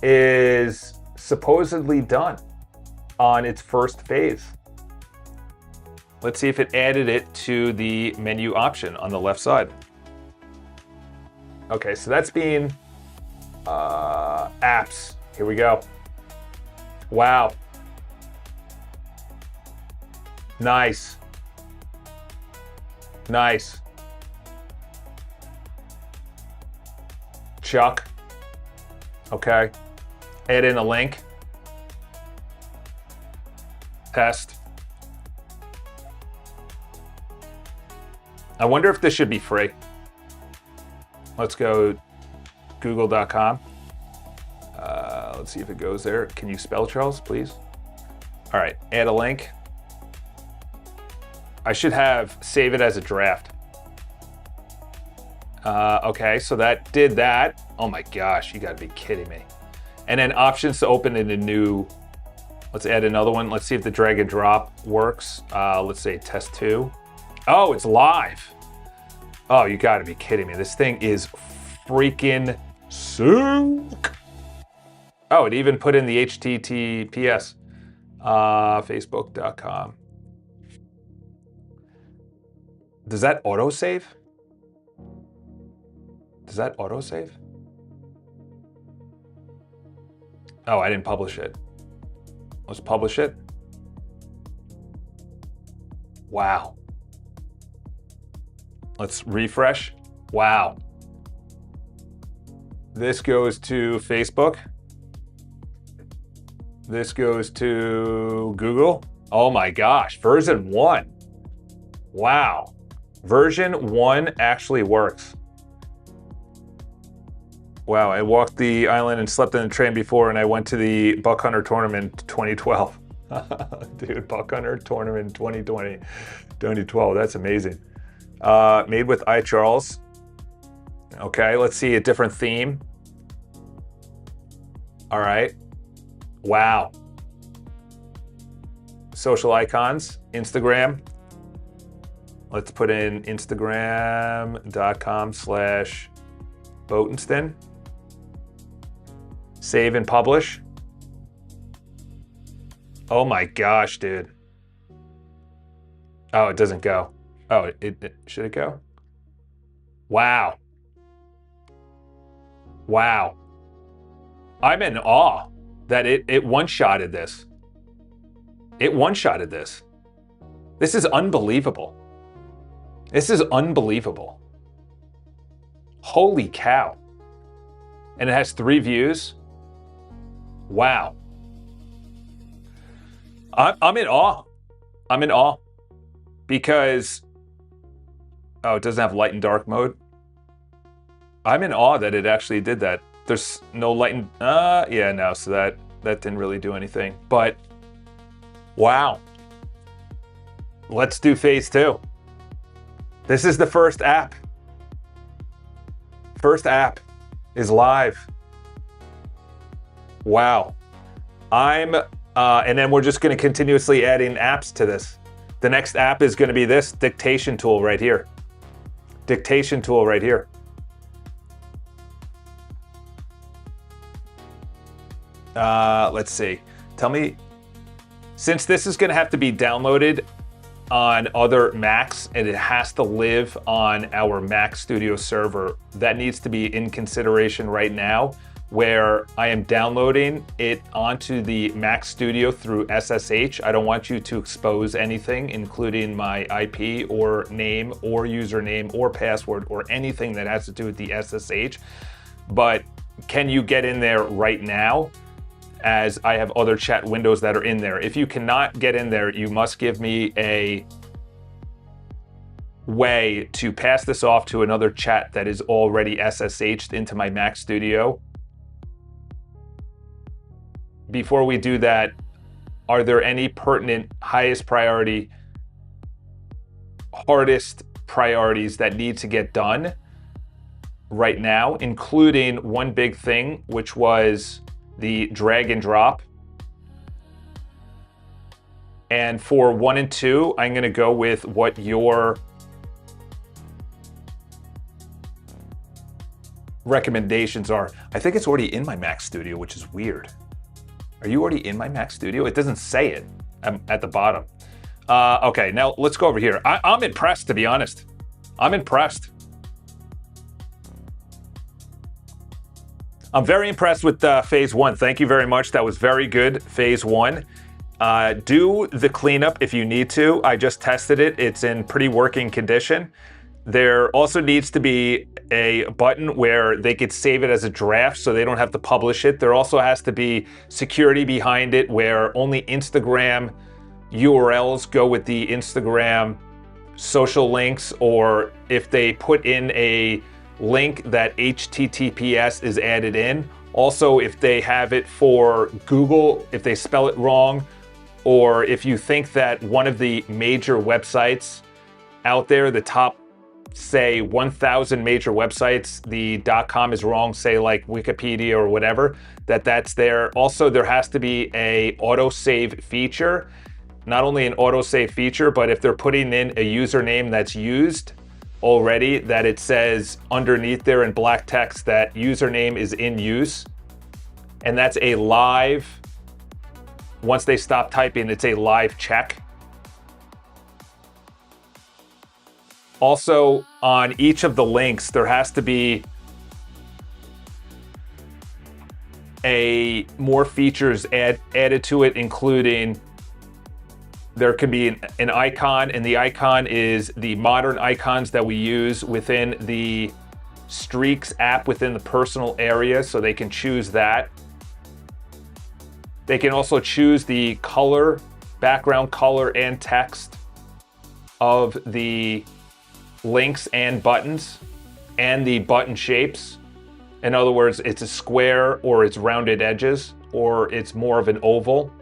is supposedly done on its first phase. Let's see if it added it to the menu option on the left side. Okay, so that's being apps. Here we go. Wow. Nice. Nice. Chuck. Okay. Add in a link. Test. I wonder if this should be free. Let's go google.com. Let's see if it goes there. Can you spell, Charles, please? All right, add a link. I should have save it as a draft. Okay, so that did that. Oh my gosh, you gotta be kidding me. And then options to open in a new, let's add another one. Let's see if the drag and drop works. Let's say test 2. Oh, it's live. Oh, you gotta be kidding me. This thing is freaking sick. Oh, it even put in the HTTPS. Facebook.com. Does that autosave? Does that autosave? Oh, I didn't publish it. Let's publish it. Wow. Let's refresh. Wow. This goes to Facebook. This goes to Google. Oh my gosh, version 1. Wow. Version 1 actually works. Wow, I walked the island and slept in the train before, and I went to the Buck Hunter tournament 2012. Dude, Buck Hunter tournament 2012, that's amazing. Made with iCharles. Okay, let's see a different theme. All right. Wow. Social icons, Instagram. Let's put in instagram.com/Botenstein. Save and publish. Oh my gosh, dude. Oh, it doesn't go. Oh, should it go? Wow. Wow. I'm in awe that it one-shotted this. It one-shotted this. This is unbelievable. This is unbelievable. Holy cow. And it has 3 views. Wow. I'm in awe. I'm in awe. Because, oh, it doesn't have light and dark mode. I'm in awe that it actually did that. There's no light and, yeah, no, so that didn't really do anything. But, wow. Let's do phase 2. This is the first app. First app is live. Wow. And then we're just going to continuously add in apps to this. The next app is going to be this dictation tool right here. Dictation tool right here. Let's see. Tell me, since this is going to have to be downloaded on other Macs and it has to live on our Mac Studio server, that needs to be in consideration right now, where I am downloading it onto the Mac Studio through SSH. I don't want you to expose anything, including my IP or name or username or password or anything that has to do with the SSH. But can you get in there right now, as I have other chat windows that are in there? If you cannot get in there, you must give me a way to pass this off to another chat that is already SSH'd into my Mac Studio. Before we do that, are there any pertinent, highest priority, hardest priorities that need to get done right now, including one big thing, which was the drag and drop. And for 1 and 2, I'm going to go with what your recommendations are. I think it's already in my Mac Studio, which is weird. Are you already in my Mac Studio? It doesn't say it at the bottom. Okay, now let's go over here. I'm impressed, to be honest. I'm impressed. I'm very impressed with phase 1. Thank you very much. That was very good, phase 1. Do the cleanup if you need to. I just tested it. It's in pretty working condition. There also needs to be a button where they could save it as a draft so they don't have to publish it. There also has to be security behind it where only Instagram URLs go with the Instagram social links, or if they put in a link that HTTPS is added in. Also, if they have it for Google, if they spell it wrong, or if you think that one of the major websites out there, the top, say 1,000 major websites, the .com is wrong, say like Wikipedia or whatever, that's there. Also, there has to be a autosave feature. Not only an autosave feature, but if they're putting in a username that's used already, that it says underneath there in black text that username is in use. And that's a live, once they stop typing, it's a live check. Also, on each of the links, there has to be more features added to it, including there can be an icon, and the icon is the modern icons that we use within the Streaks app within the personal area, so they can choose that. They can also choose the color, background color and text of the links and buttons, and the button shapes. In other words, it's a square, or it's rounded edges, or it's more of an oval.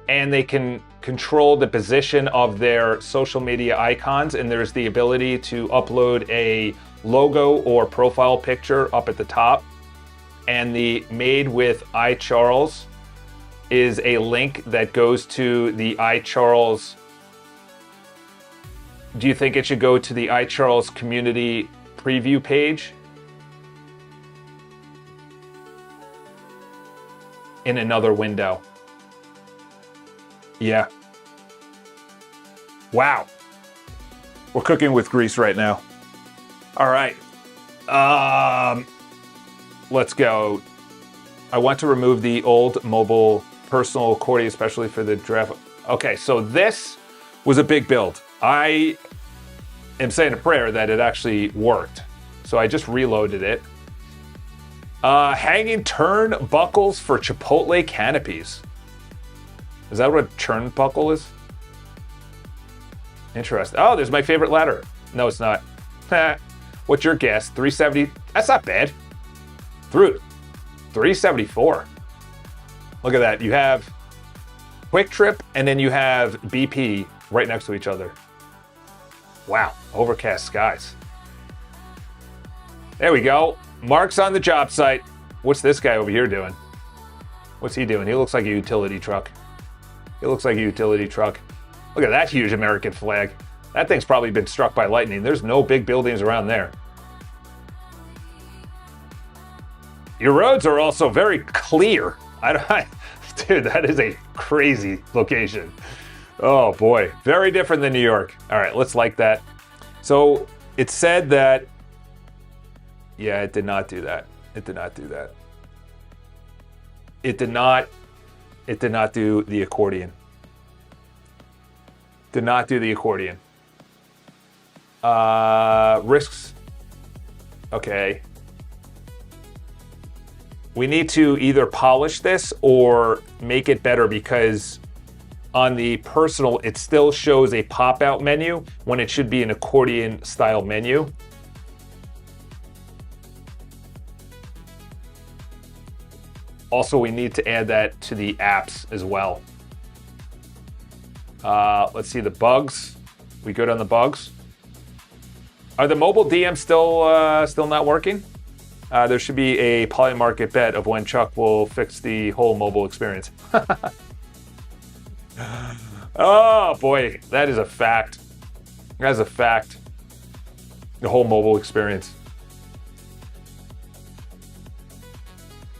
And they can control the position of their social media icons, and there's the ability to upload a logo or profile picture up at the top. And the Made with iCharles is a link that goes to the iCharles. Do you think it should go to the iCharles community preview page? In another window. Yeah. Wow. We're cooking with grease right now. All right. Let's go. I want to remove the old mobile personal accordion, especially for the draft. Okay, so this was a big build. I am saying a prayer that it actually worked. So I just reloaded it. Hanging turnbuckles for Chipotle canopies. Is that what a turnbuckle is? Interesting. Oh, there's my favorite ladder. No, it's not. What's your guess? 370. That's not bad. Through 374. Look at that. You have Quick Trip and then you have BP right next to each other. Wow. Overcast skies. There we go. Mark's on the job site. What's this guy over here doing? What's he doing? He looks like a utility truck. He looks like a utility truck. Look at that huge American flag. That thing's probably been struck by lightning. There's no big buildings around there. Your roads are also very clear. Dude, that is a crazy location. Oh boy, very different than New York. All right, let's like that. So it said that, yeah, it did not do that. It did not do that. It did not do the accordion. Did not do the accordion. Risks. Okay. We need to either polish this or make it better, because on the personal, it still shows a pop-out menu when it should be an accordion style menu. Also, we need to add that to the apps as well. Let's see the bugs. We good on the bugs? Are the mobile DMs still not working? There should be a polymarket bet of when Chuck will fix the whole mobile experience. Oh boy, that is a fact. That is a fact. The whole mobile experience.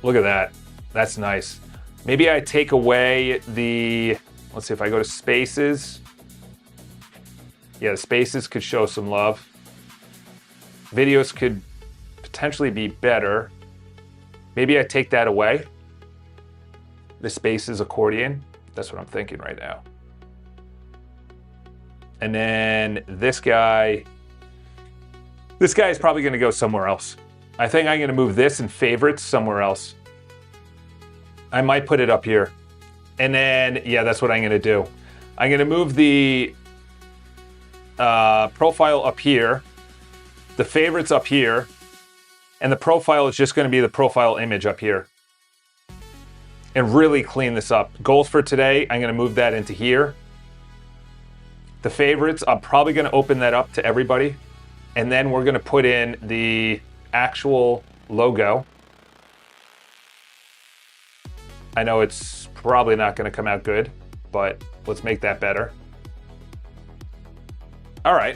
Look at that. That's nice. Maybe I take away the, let's see if I go to spaces. Yeah, the spaces could show some love. Videos could potentially be better. Maybe I take that away. The spaces accordion. That's what I'm thinking right now. And then this guy is probably going to go somewhere else. I think I'm going to move this in favorites somewhere else. I might put it up here. And then, yeah, that's what I'm going to do. I'm going to move the profile up here, the favorites up here, and the profile is just going to be the profile image up here. And really clean this up. Goals for today, I'm going to move that into here. The favorites, I'm probably going to open that up to everybody. And then we're going to put in the actual logo. I know it's probably not going to come out good, but let's make that better. All right.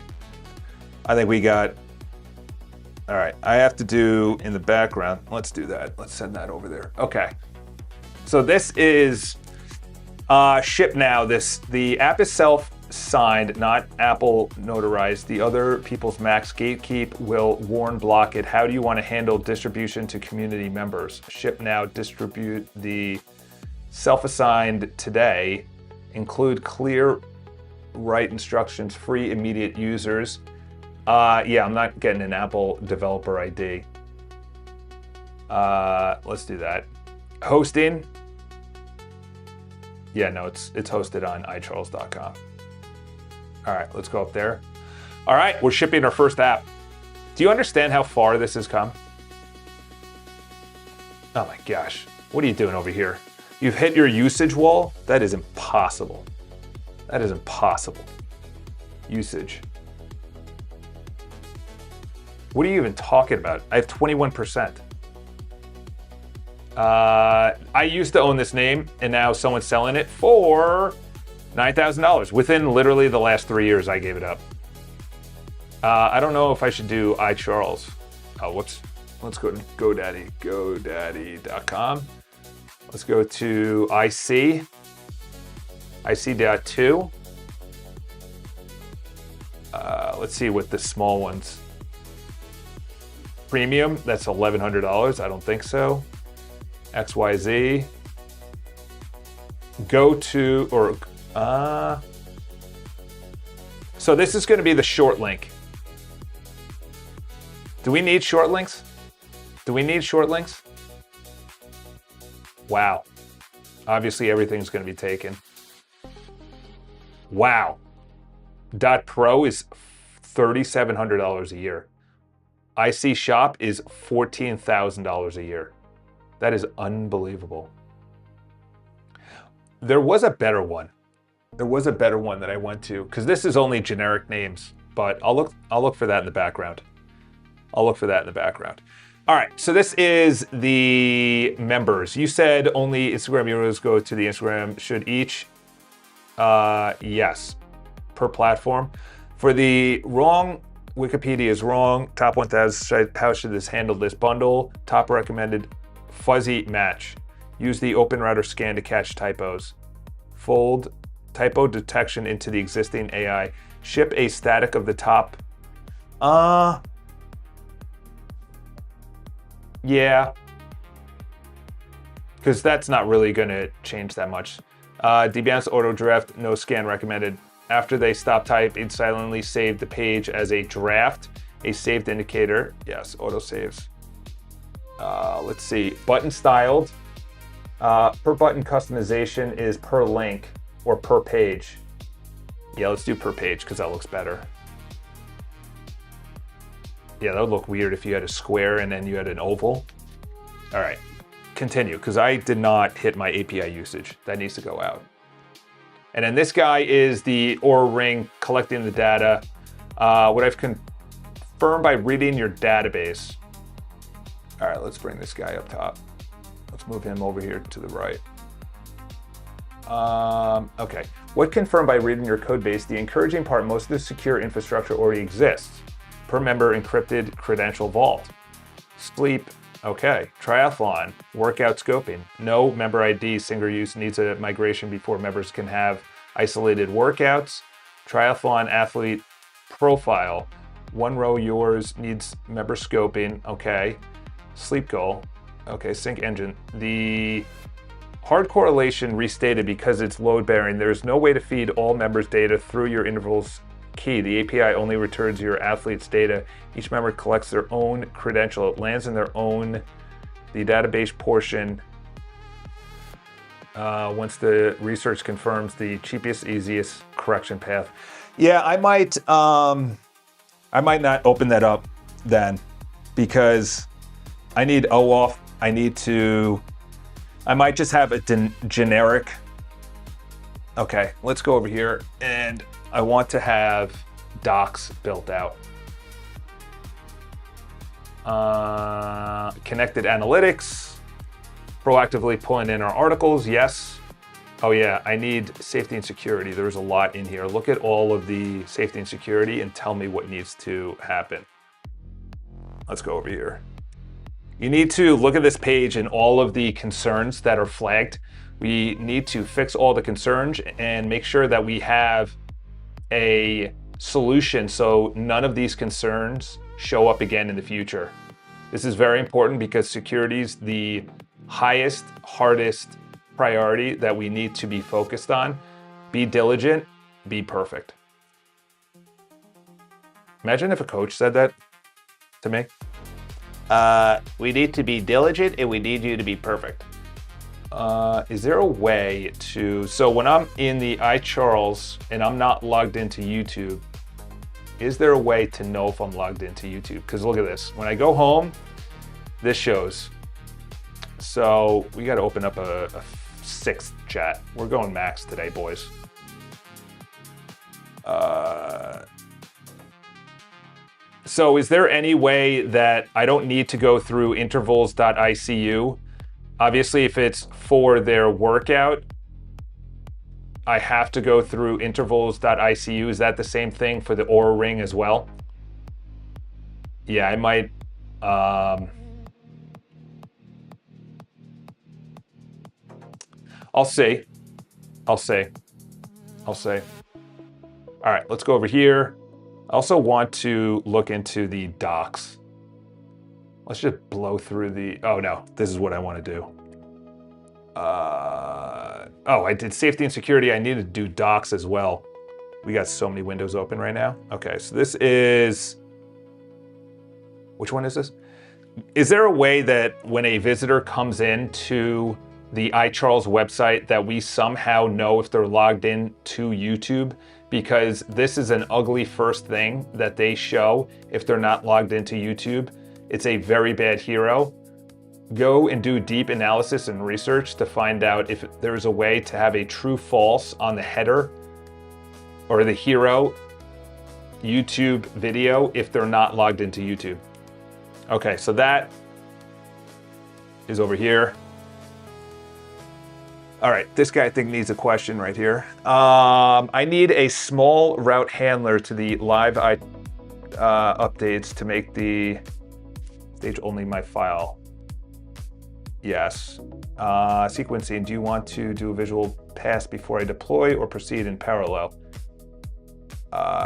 I think we got, all right. I have to do in the background. Let's do that. Let's send that over there. Okay. So this is ship now. The app is self-signed, not Apple notarized. The other people's Macs gatekeep will warn block it. How do you want to handle distribution to community members? Ship now, distribute the self-assigned today. Include clear write instructions, free immediate users. Yeah, I'm not getting an Apple developer ID. Let's do that. Hosting. Yeah, no, it's hosted on iCharles.com. All right, let's go up there. All right, we're shipping our first app. Do you understand how far this has come? Oh my gosh, what are you doing over here? You've hit your usage wall? That is impossible. That is impossible. Usage. What are you even talking about? I have 21%. I used to own this name, and now someone's selling it for $9,000. Within literally the last 3 years, I gave it up. I don't know if I should do iCharles. Oh, whoops. Let's go to GoDaddy, godaddy.com. Let's go to IC.2. Let's see what the small ones. Premium, that's $1,100. I don't think so. XYZ. Go to, or, so this is going to be the short link. Do we need short links? Do we need short links? Wow. Obviously, everything's going to be taken. Wow. .pro is $3,700 a year. IC Shop is $14,000 a year. That is unbelievable. There was a better one. There was a better one that I went to, because this is only generic names, but I'll look for that in the background. I'll look for that in the background. All right, so this is the members. You said only Instagram users go to the Instagram. Should each? Yes, per platform. For the wrong, Wikipedia is wrong. Top 1,000, how should this handle this bundle? Top recommended, fuzzy match. Use the open router scan to catch typos. Fold typo detection into the existing AI. Ship a static of the top. Yeah. Because that's not really going to change that much. Debian's auto draft, no scan recommended. After they stop type, it silently saved the page as a draft, a saved indicator. Yes, auto saves. Let's see, button styled. Per button customization is per link or per page. Yeah, let's do per page because that looks better. Yeah, that would look weird if you had a square and then you had an oval. All right, continue, because I did not hit my API usage. That needs to go out. And then this guy is the Aura Ring collecting the data. What I've confirmed by reading your database. All right, let's bring this guy up top. Let's move him over here to the right. Okay, what confirmed by reading your code base? The encouraging part, most of the secure infrastructure already exists. Per member encrypted credential vault. Sleep, okay. Triathlon, workout scoping. No member ID, single use, needs a migration before members can have isolated workouts. Triathlon athlete profile, one row yours, needs member scoping, okay. Sleep goal, okay, sync engine. The hard correlation restated because it's load bearing. There's no way to feed all members' data through your intervals key. The API only returns your athlete's data. Each member collects their own credential. It lands in their own, the database portion. Once the research confirms the cheapest, easiest correction path. Yeah, I might not open that up then, because I need OAuth. I might just have a generic. Okay, let's go over here, and I want to have docs built out. Connected analytics, proactively pulling in our articles, yes. Oh yeah, I need safety and security. There's a lot in here. Look at all of the safety and security and tell me what needs to happen. Let's go over here. You need to look at this page and all of the concerns that are flagged. We need to fix all the concerns and make sure that we have a solution so none of these concerns show up again in the future. This is very important because security is the highest, hardest priority that we need to be focused on. Be diligent, be perfect. Imagine if a coach said that to me. We need to be diligent and we need you to be perfect. Is there a way to, so when I'm in the iCharles and I'm not logged into YouTube, is there a way to know if I'm logged into YouTube? Because look at this, when I go home, this shows. So we got to open up a sixth chat. We're going max today, boys. So is there any way that I don't need to go through intervals.icu? Obviously, if it's for their workout, I have to go through intervals.icu. Is that the same thing for the Oura Ring as well? Yeah, I might. I'll see. I'll see. All right, let's go over here. I also want to look into the docs. Let's just blow through the, oh no, this is what I want to do. Oh, I did safety and security. I need to do docs as well. We got so many windows open right now. Okay, so this is, which one is this? Is there a way that when a visitor comes in to the iCharles website that we somehow know if they're logged in to YouTube? Because this is an ugly first thing that they show if they're not logged into YouTube. It's a very bad hero. Go and do deep analysis and research to find out if there's a way to have a true false on the header or the hero YouTube video if they're not logged into YouTube. Okay, so that is over here. All right, this guy I think needs a question right here. I need a small route handler to the live updates to make the stage only my file. Yes. Sequencing, do you want to do a visual pass before I deploy or proceed in parallel?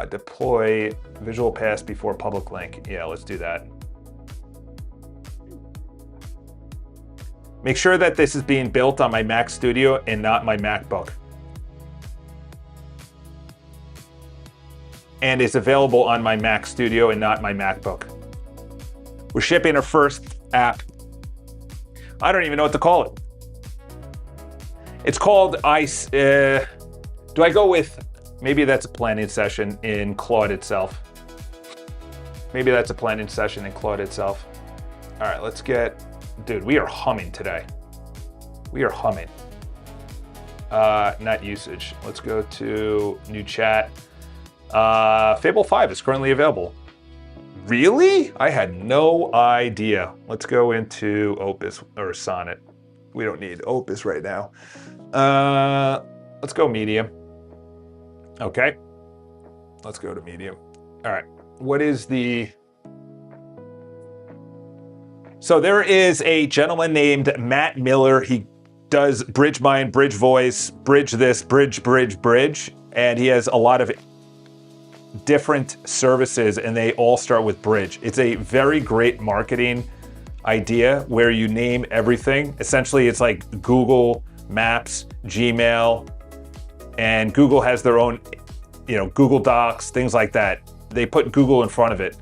Deploy visual pass before public link. Yeah, let's do that. Make sure that this is being built on my Mac Studio and not my MacBook. And it's available on my Mac Studio and not my MacBook. We're shipping our first app. I don't even know what to call it. It's called Ice. Do I go with, maybe that's a planning session in Claude itself. Maybe that's a planning session in Claude itself. All right, let's get, dude, we are humming today. We are humming. Not usage. Let's go to new chat. Fable 5 is currently available. Really? I had no idea. Let's go into Opus or Sonnet. We don't need Opus right now. Let's go medium. Okay. Let's go to medium. All right. What is the... So there is a gentleman named Matt Miller. He does bridge mind, bridge voice, bridge this, bridge, and he has a lot of different services and they all start with bridge. It's a very great marketing idea where you name everything. Essentially, it's like Google Maps, Gmail, and Google has their own, Google Docs, things like that. They put Google in front of it.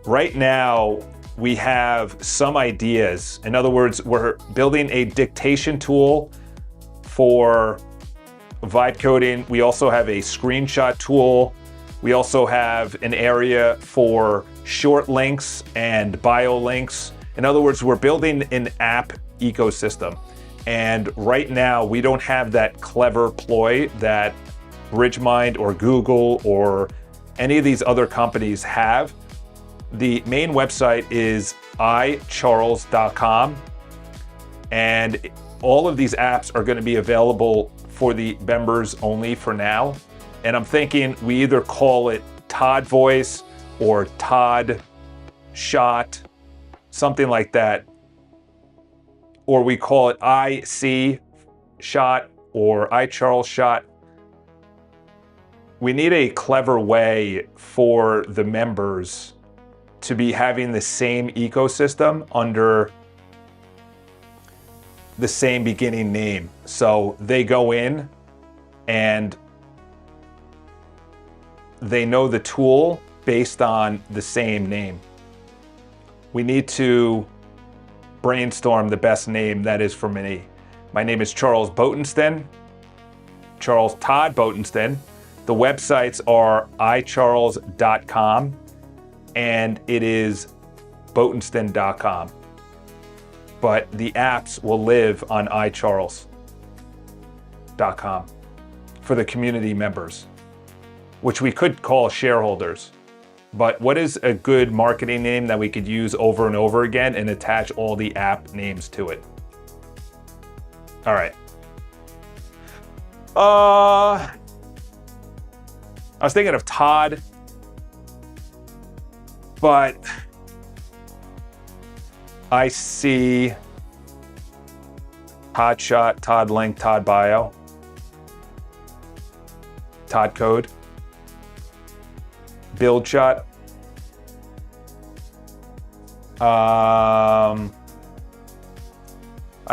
Right now, we have some ideas. In other words, we're building a dictation tool for vibe coding. We also have a screenshot tool. We also have an area for short links and bio links. In other words, we're building an app ecosystem. And right now, we don't have that clever ploy that BridgeMind or Google or any of these other companies have. The main website is iCharles.com, and all of these apps are going to be available for the members only for now. And I'm thinking we either call it Todd Voice or Todd Shot, something like that, or we call it IC Shot or iCharles Shot. We need a clever way for the members to be having the same ecosystem under the same beginning name. So they go in and they know the tool based on the same name. We need to brainstorm the best name that is for me. My name is Charles Botensten, Charles Todd Botensten. The websites are iCharles.com and it is Botensten.com. But the apps will live on iCharles.com for the community members. which we could call shareholders. But what is a good marketing name that we could use over and over again and attach all the app names to it? All right. I was thinking of Todd, but I see Todd Shot, Todd Link, Todd Bio, Todd Code, Build Shot, I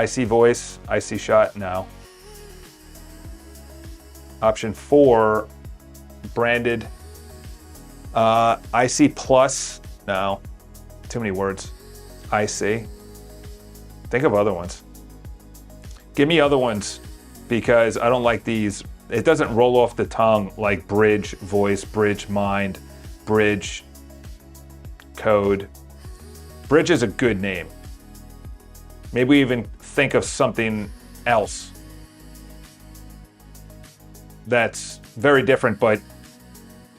see Voice, I see Shot, no. Option 4, branded. I see Plus, no. Too many words. I see. Think of other ones. Give me other ones, because I don't like these. It doesn't roll off the tongue like Bridge, Voice, Bridge, Mind, Bridge, Code. Bridge is a good name. Maybe we even think of something else that's very different, but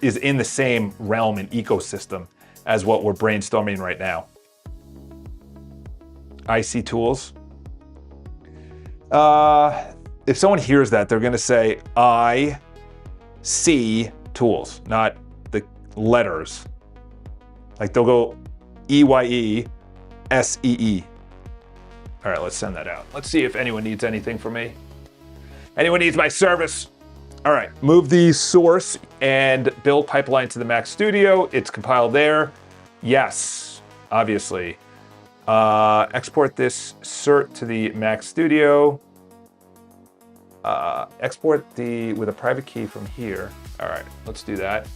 is in the same realm and ecosystem as what we're brainstorming right now. IC Tools. If someone hears that, they're gonna say I see tools, not the letters. Like they'll go EYE-SEE. All right, let's send that out. Let's see if anyone needs anything from me. Anyone needs my service? All right, move the source and build pipeline to the Mac Studio. It's compiled there. Yes, obviously. Export this cert to the Mac Studio. Export with a private key from here. All right, let's do that.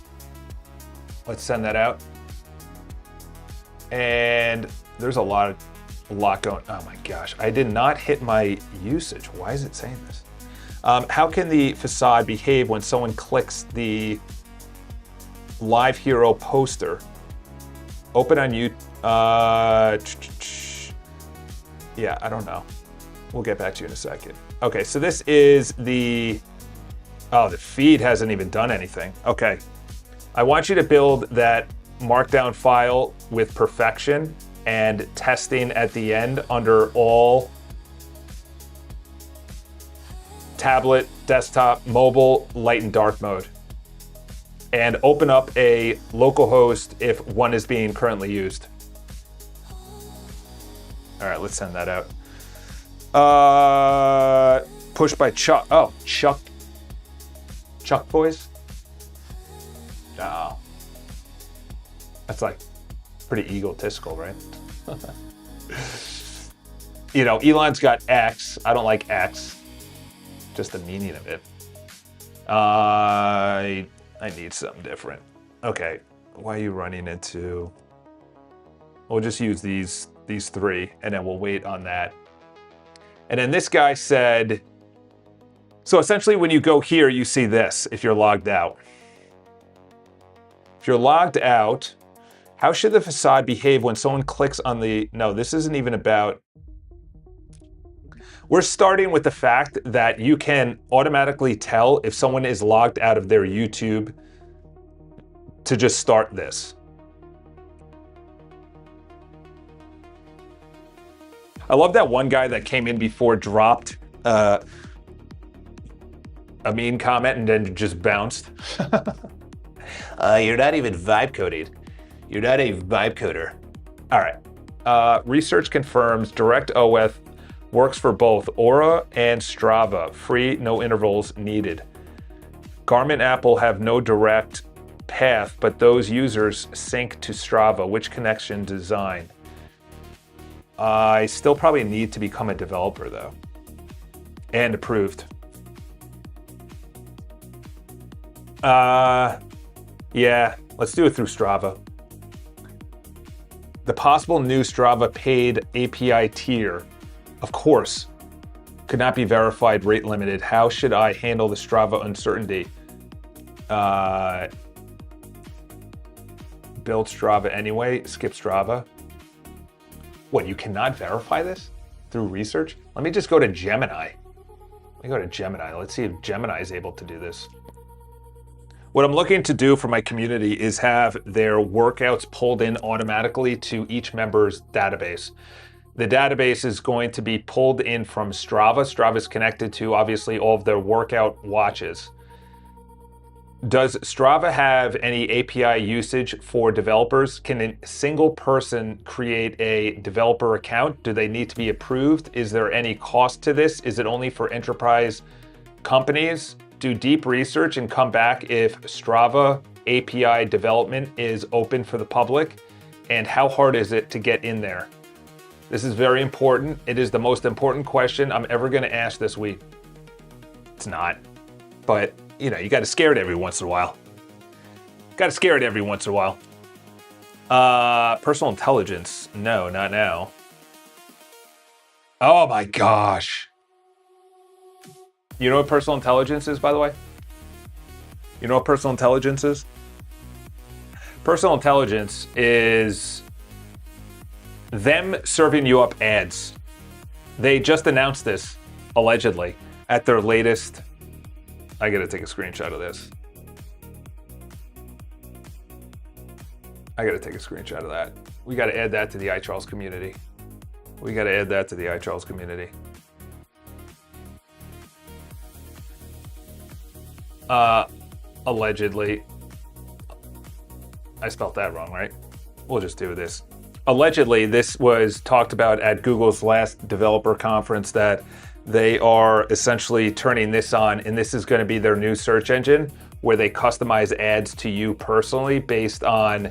Let's send that out. And there's a lot going. Oh my gosh, I did not hit my usage. Why is it saying this? How can the facade behave when someone clicks the Live Hero poster? Open on you. Yeah, I don't know. We'll get back to you in a second. Okay, so this is the feed hasn't even done anything. Okay, I want you to build that markdown file with perfection and testing at the end under all tablet, desktop, mobile, light and dark mode. And open up a localhost if one is being currently used. All right, let's send that out. Push by Chuck. Oh, Chuck Boys? No. That's like pretty egotistical, right? You know, Elon's got X. I don't like X. Just the meaning of it. I need something different. Okay, why are you running into? We'll just use these three, and then we'll wait on that. And then this guy said, so essentially when you go here, you see this if you're logged out. If you're logged out, how should the facade behave when someone clicks on the, no, this isn't even about, we're starting with the fact that you can automatically tell if someone is logged out of their YouTube to just start this. I love that one guy that came in before dropped a mean comment and then just bounced. You're not even vibe coding. You're not a vibe coder. All right. Research confirms DirectOS works for both Aura and Strava. Free, no intervals needed. Garmin Apple have no direct path, but those users sync to Strava. Which connection design? I still probably need to become a developer though. And approved. Yeah, let's do it through Strava. The possible new Strava paid API tier, of course, could not be verified, rate limited. How should I handle the Strava uncertainty? Build Strava anyway, skip Strava. What, you cannot verify this through research? Let me just go to Gemini. Let me go to Gemini. Let's see if Gemini is able to do this. What I'm looking to do for my community is have their workouts pulled in automatically to each member's database. The database is going to be pulled in from Strava. Strava is connected to, obviously, all of their workout watches. Does Strava have any API usage for developers? Can a single person create a developer account? Do they need to be approved? Is there any cost to this? Is it only for enterprise companies? Do deep research and come back if Strava API development is open for the public, and how hard is it to get in there? This is very important. It is the most important question I'm ever going to ask this week. It's not, but you know, you got to scare it every once in a while. Got to scare it every once in a while. Personal intelligence? No, not now. Oh my gosh. You know what personal intelligence is, by the way? You know what personal intelligence is? Personal intelligence is them serving you up ads. They just announced this, allegedly, at their latest. I gotta take a screenshot of this. I gotta take a screenshot of that. We gotta add that to the iCharles community. We gotta add that to the iCharles community. Allegedly. I spelled that wrong, right? We'll just do this. Allegedly, this was talked about at Google's last developer conference, that they are essentially turning this on, and this is going to be their new search engine where they customize ads to you personally based on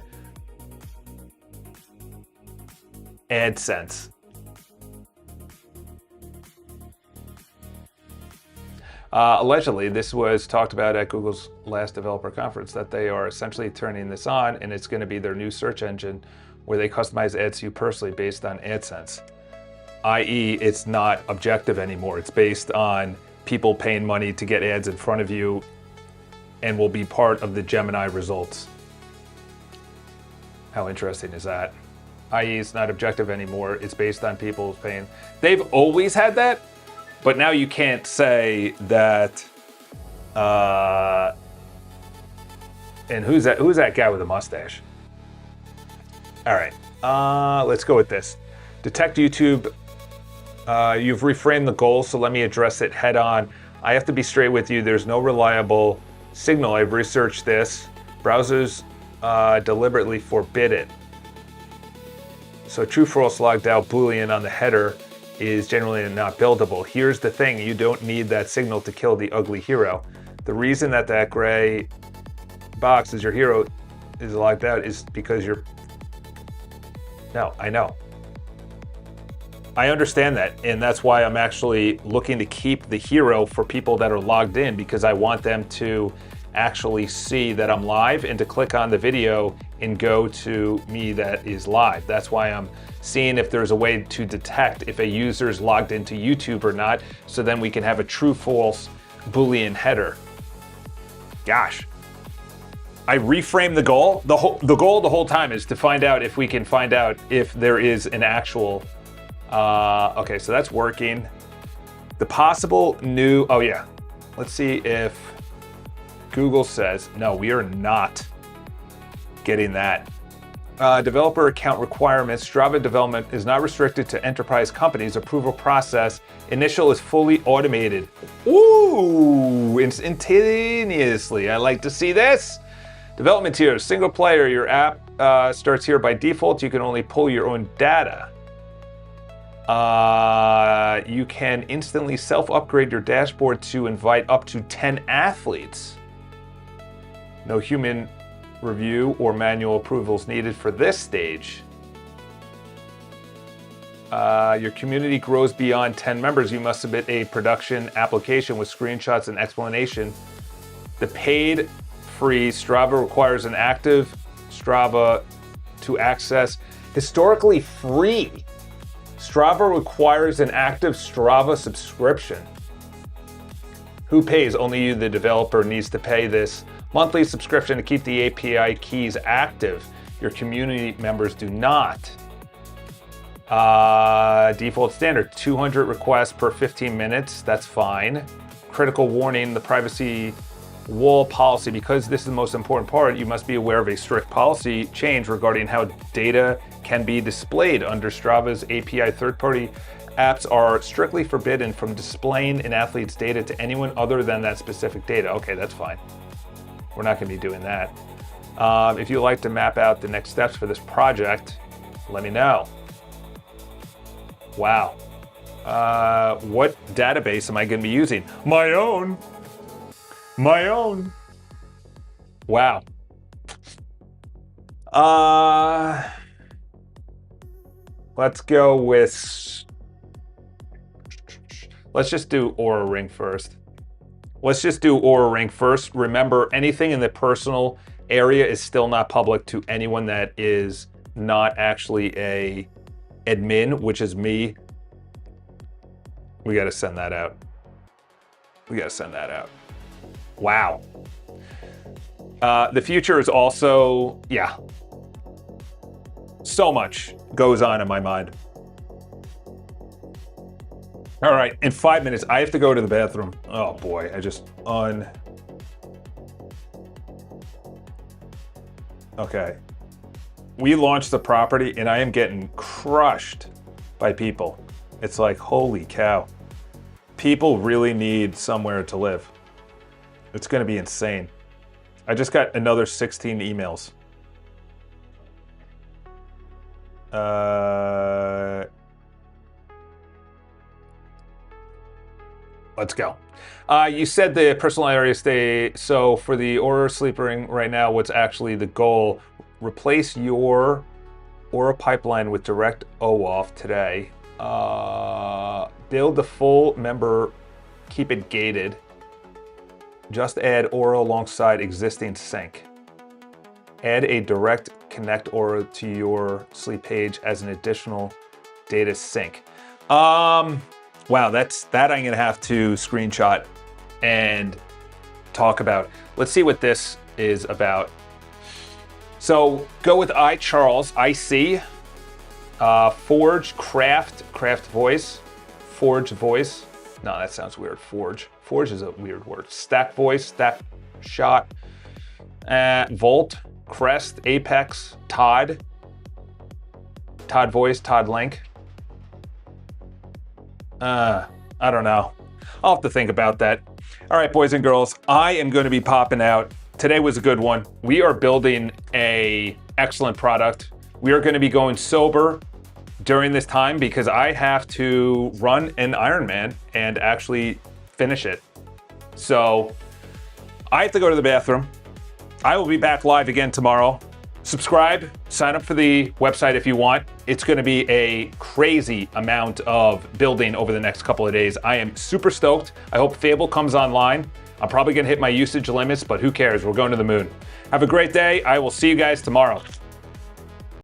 AdSense. Allegedly, this was talked about at Google's last developer conference, that they are essentially turning this on, and it's going to be their new search engine where they customize ads to you personally based on AdSense. i.e., it's not objective anymore. It's based on people paying money to get ads in front of you and will be part of the Gemini results. How interesting is that? i.e., it's not objective anymore. It's based on people paying. They've always had that, but now you can't say that. And who's that? Who's that guy with a mustache? All right, let's go with this. Detect YouTube. You've reframed the goal, so let me address it head on. I have to be straight with you. There's no reliable signal. I've researched this. Browsers deliberately forbid it. So true, false, logged out, Boolean on the header is generally not buildable. Here's the thing. You don't need that signal to kill the ugly hero. The reason that that gray box is your hero is logged out is because you're... No, I know. I understand that, and that's why I'm actually looking to keep the hero for people that are logged in, because I want them to actually see that I'm live and to click on the video and go to me that is live. That's why I'm seeing if there's a way to detect if a user is logged into YouTube or not, so then we can have a true-false Boolean header. Gosh. I reframe the goal. The goal the whole time is to find out if we can find out if there is an actual... okay, so that's working. The possible new... Oh, yeah. Let's see if Google says... No, we are not getting that. Developer account requirements. Strava development is not restricted to enterprise companies. Approval process. Initial is fully automated. Ooh, instantaneously. I like to see this. Development tiers. Single player. Your app starts here by default. You can only pull your own data. You can instantly self-upgrade your dashboard to invite up to 10 athletes. No human review or manual approvals needed for this stage. Your community grows beyond 10 members. You must submit a production application with screenshots and explanation. The paid free Strava requires an active Strava to access. Historically free. Strava requires an active Strava subscription. Who pays? Only you, the developer, needs to pay this monthly subscription to keep the API keys active. Your community members do not. Default standard, 200 requests per 15 minutes. That's fine. Critical warning, the privacy wall policy. Because this is the most important part, you must be aware of a strict policy change regarding how data can be displayed. Under Strava's API, third-party apps are strictly forbidden from displaying an athlete's data to anyone other than that specific data. Okay, that's fine. We're not going to be doing that. If you'd like to map out the next steps for this project, let me know. Wow. What database am I going to be using? My own. My own. Wow. Let's go with... Let's just do Aura Ring first. Remember, anything in the personal area is still not public to anyone that is not actually a admin, which is me. We got to send that out. Wow. The future is also, yeah. So much goes on in my mind. All right, in 5 minutes, I have to go to the bathroom. Oh boy, Okay. We launched the property and I am getting crushed by people. It's like, holy cow. People really need somewhere to live. It's gonna be insane. I just got another 16 emails. Let's go. You said the personal area stay. So for the Aura Sleeper Ring right now, what's actually the goal? Replace your Aura pipeline with direct OAuth today. Build the full member, keep it gated. Just add Aura alongside existing sync. Add a direct connect Aura to your sleep page as an additional data sync. Wow, that I'm gonna have to screenshot and talk about. Let's see what this is about. So go with iCharles, IC, Forge, Craft Voice, Forge Voice. No, that sounds weird. Forge is a weird word. Stack Voice, Stack Shot, Volt, Crest, Apex, Todd Voice, Todd Link. I don't know. I'll have to think about that. All right, boys and girls, I am going to be popping out. Today was a good one. We are building an excellent product. We are going to be going sober during this time because I have to run an Ironman and actually finish it. So I have to go to the bathroom. I will be back live again tomorrow. Subscribe, sign up for the website if you want. It's going to be a crazy amount of building over the next couple of days. I am super stoked. I hope Fable comes online. I'm probably going to hit my usage limits, but who cares? We're going to the moon. Have a great day. I will see you guys tomorrow.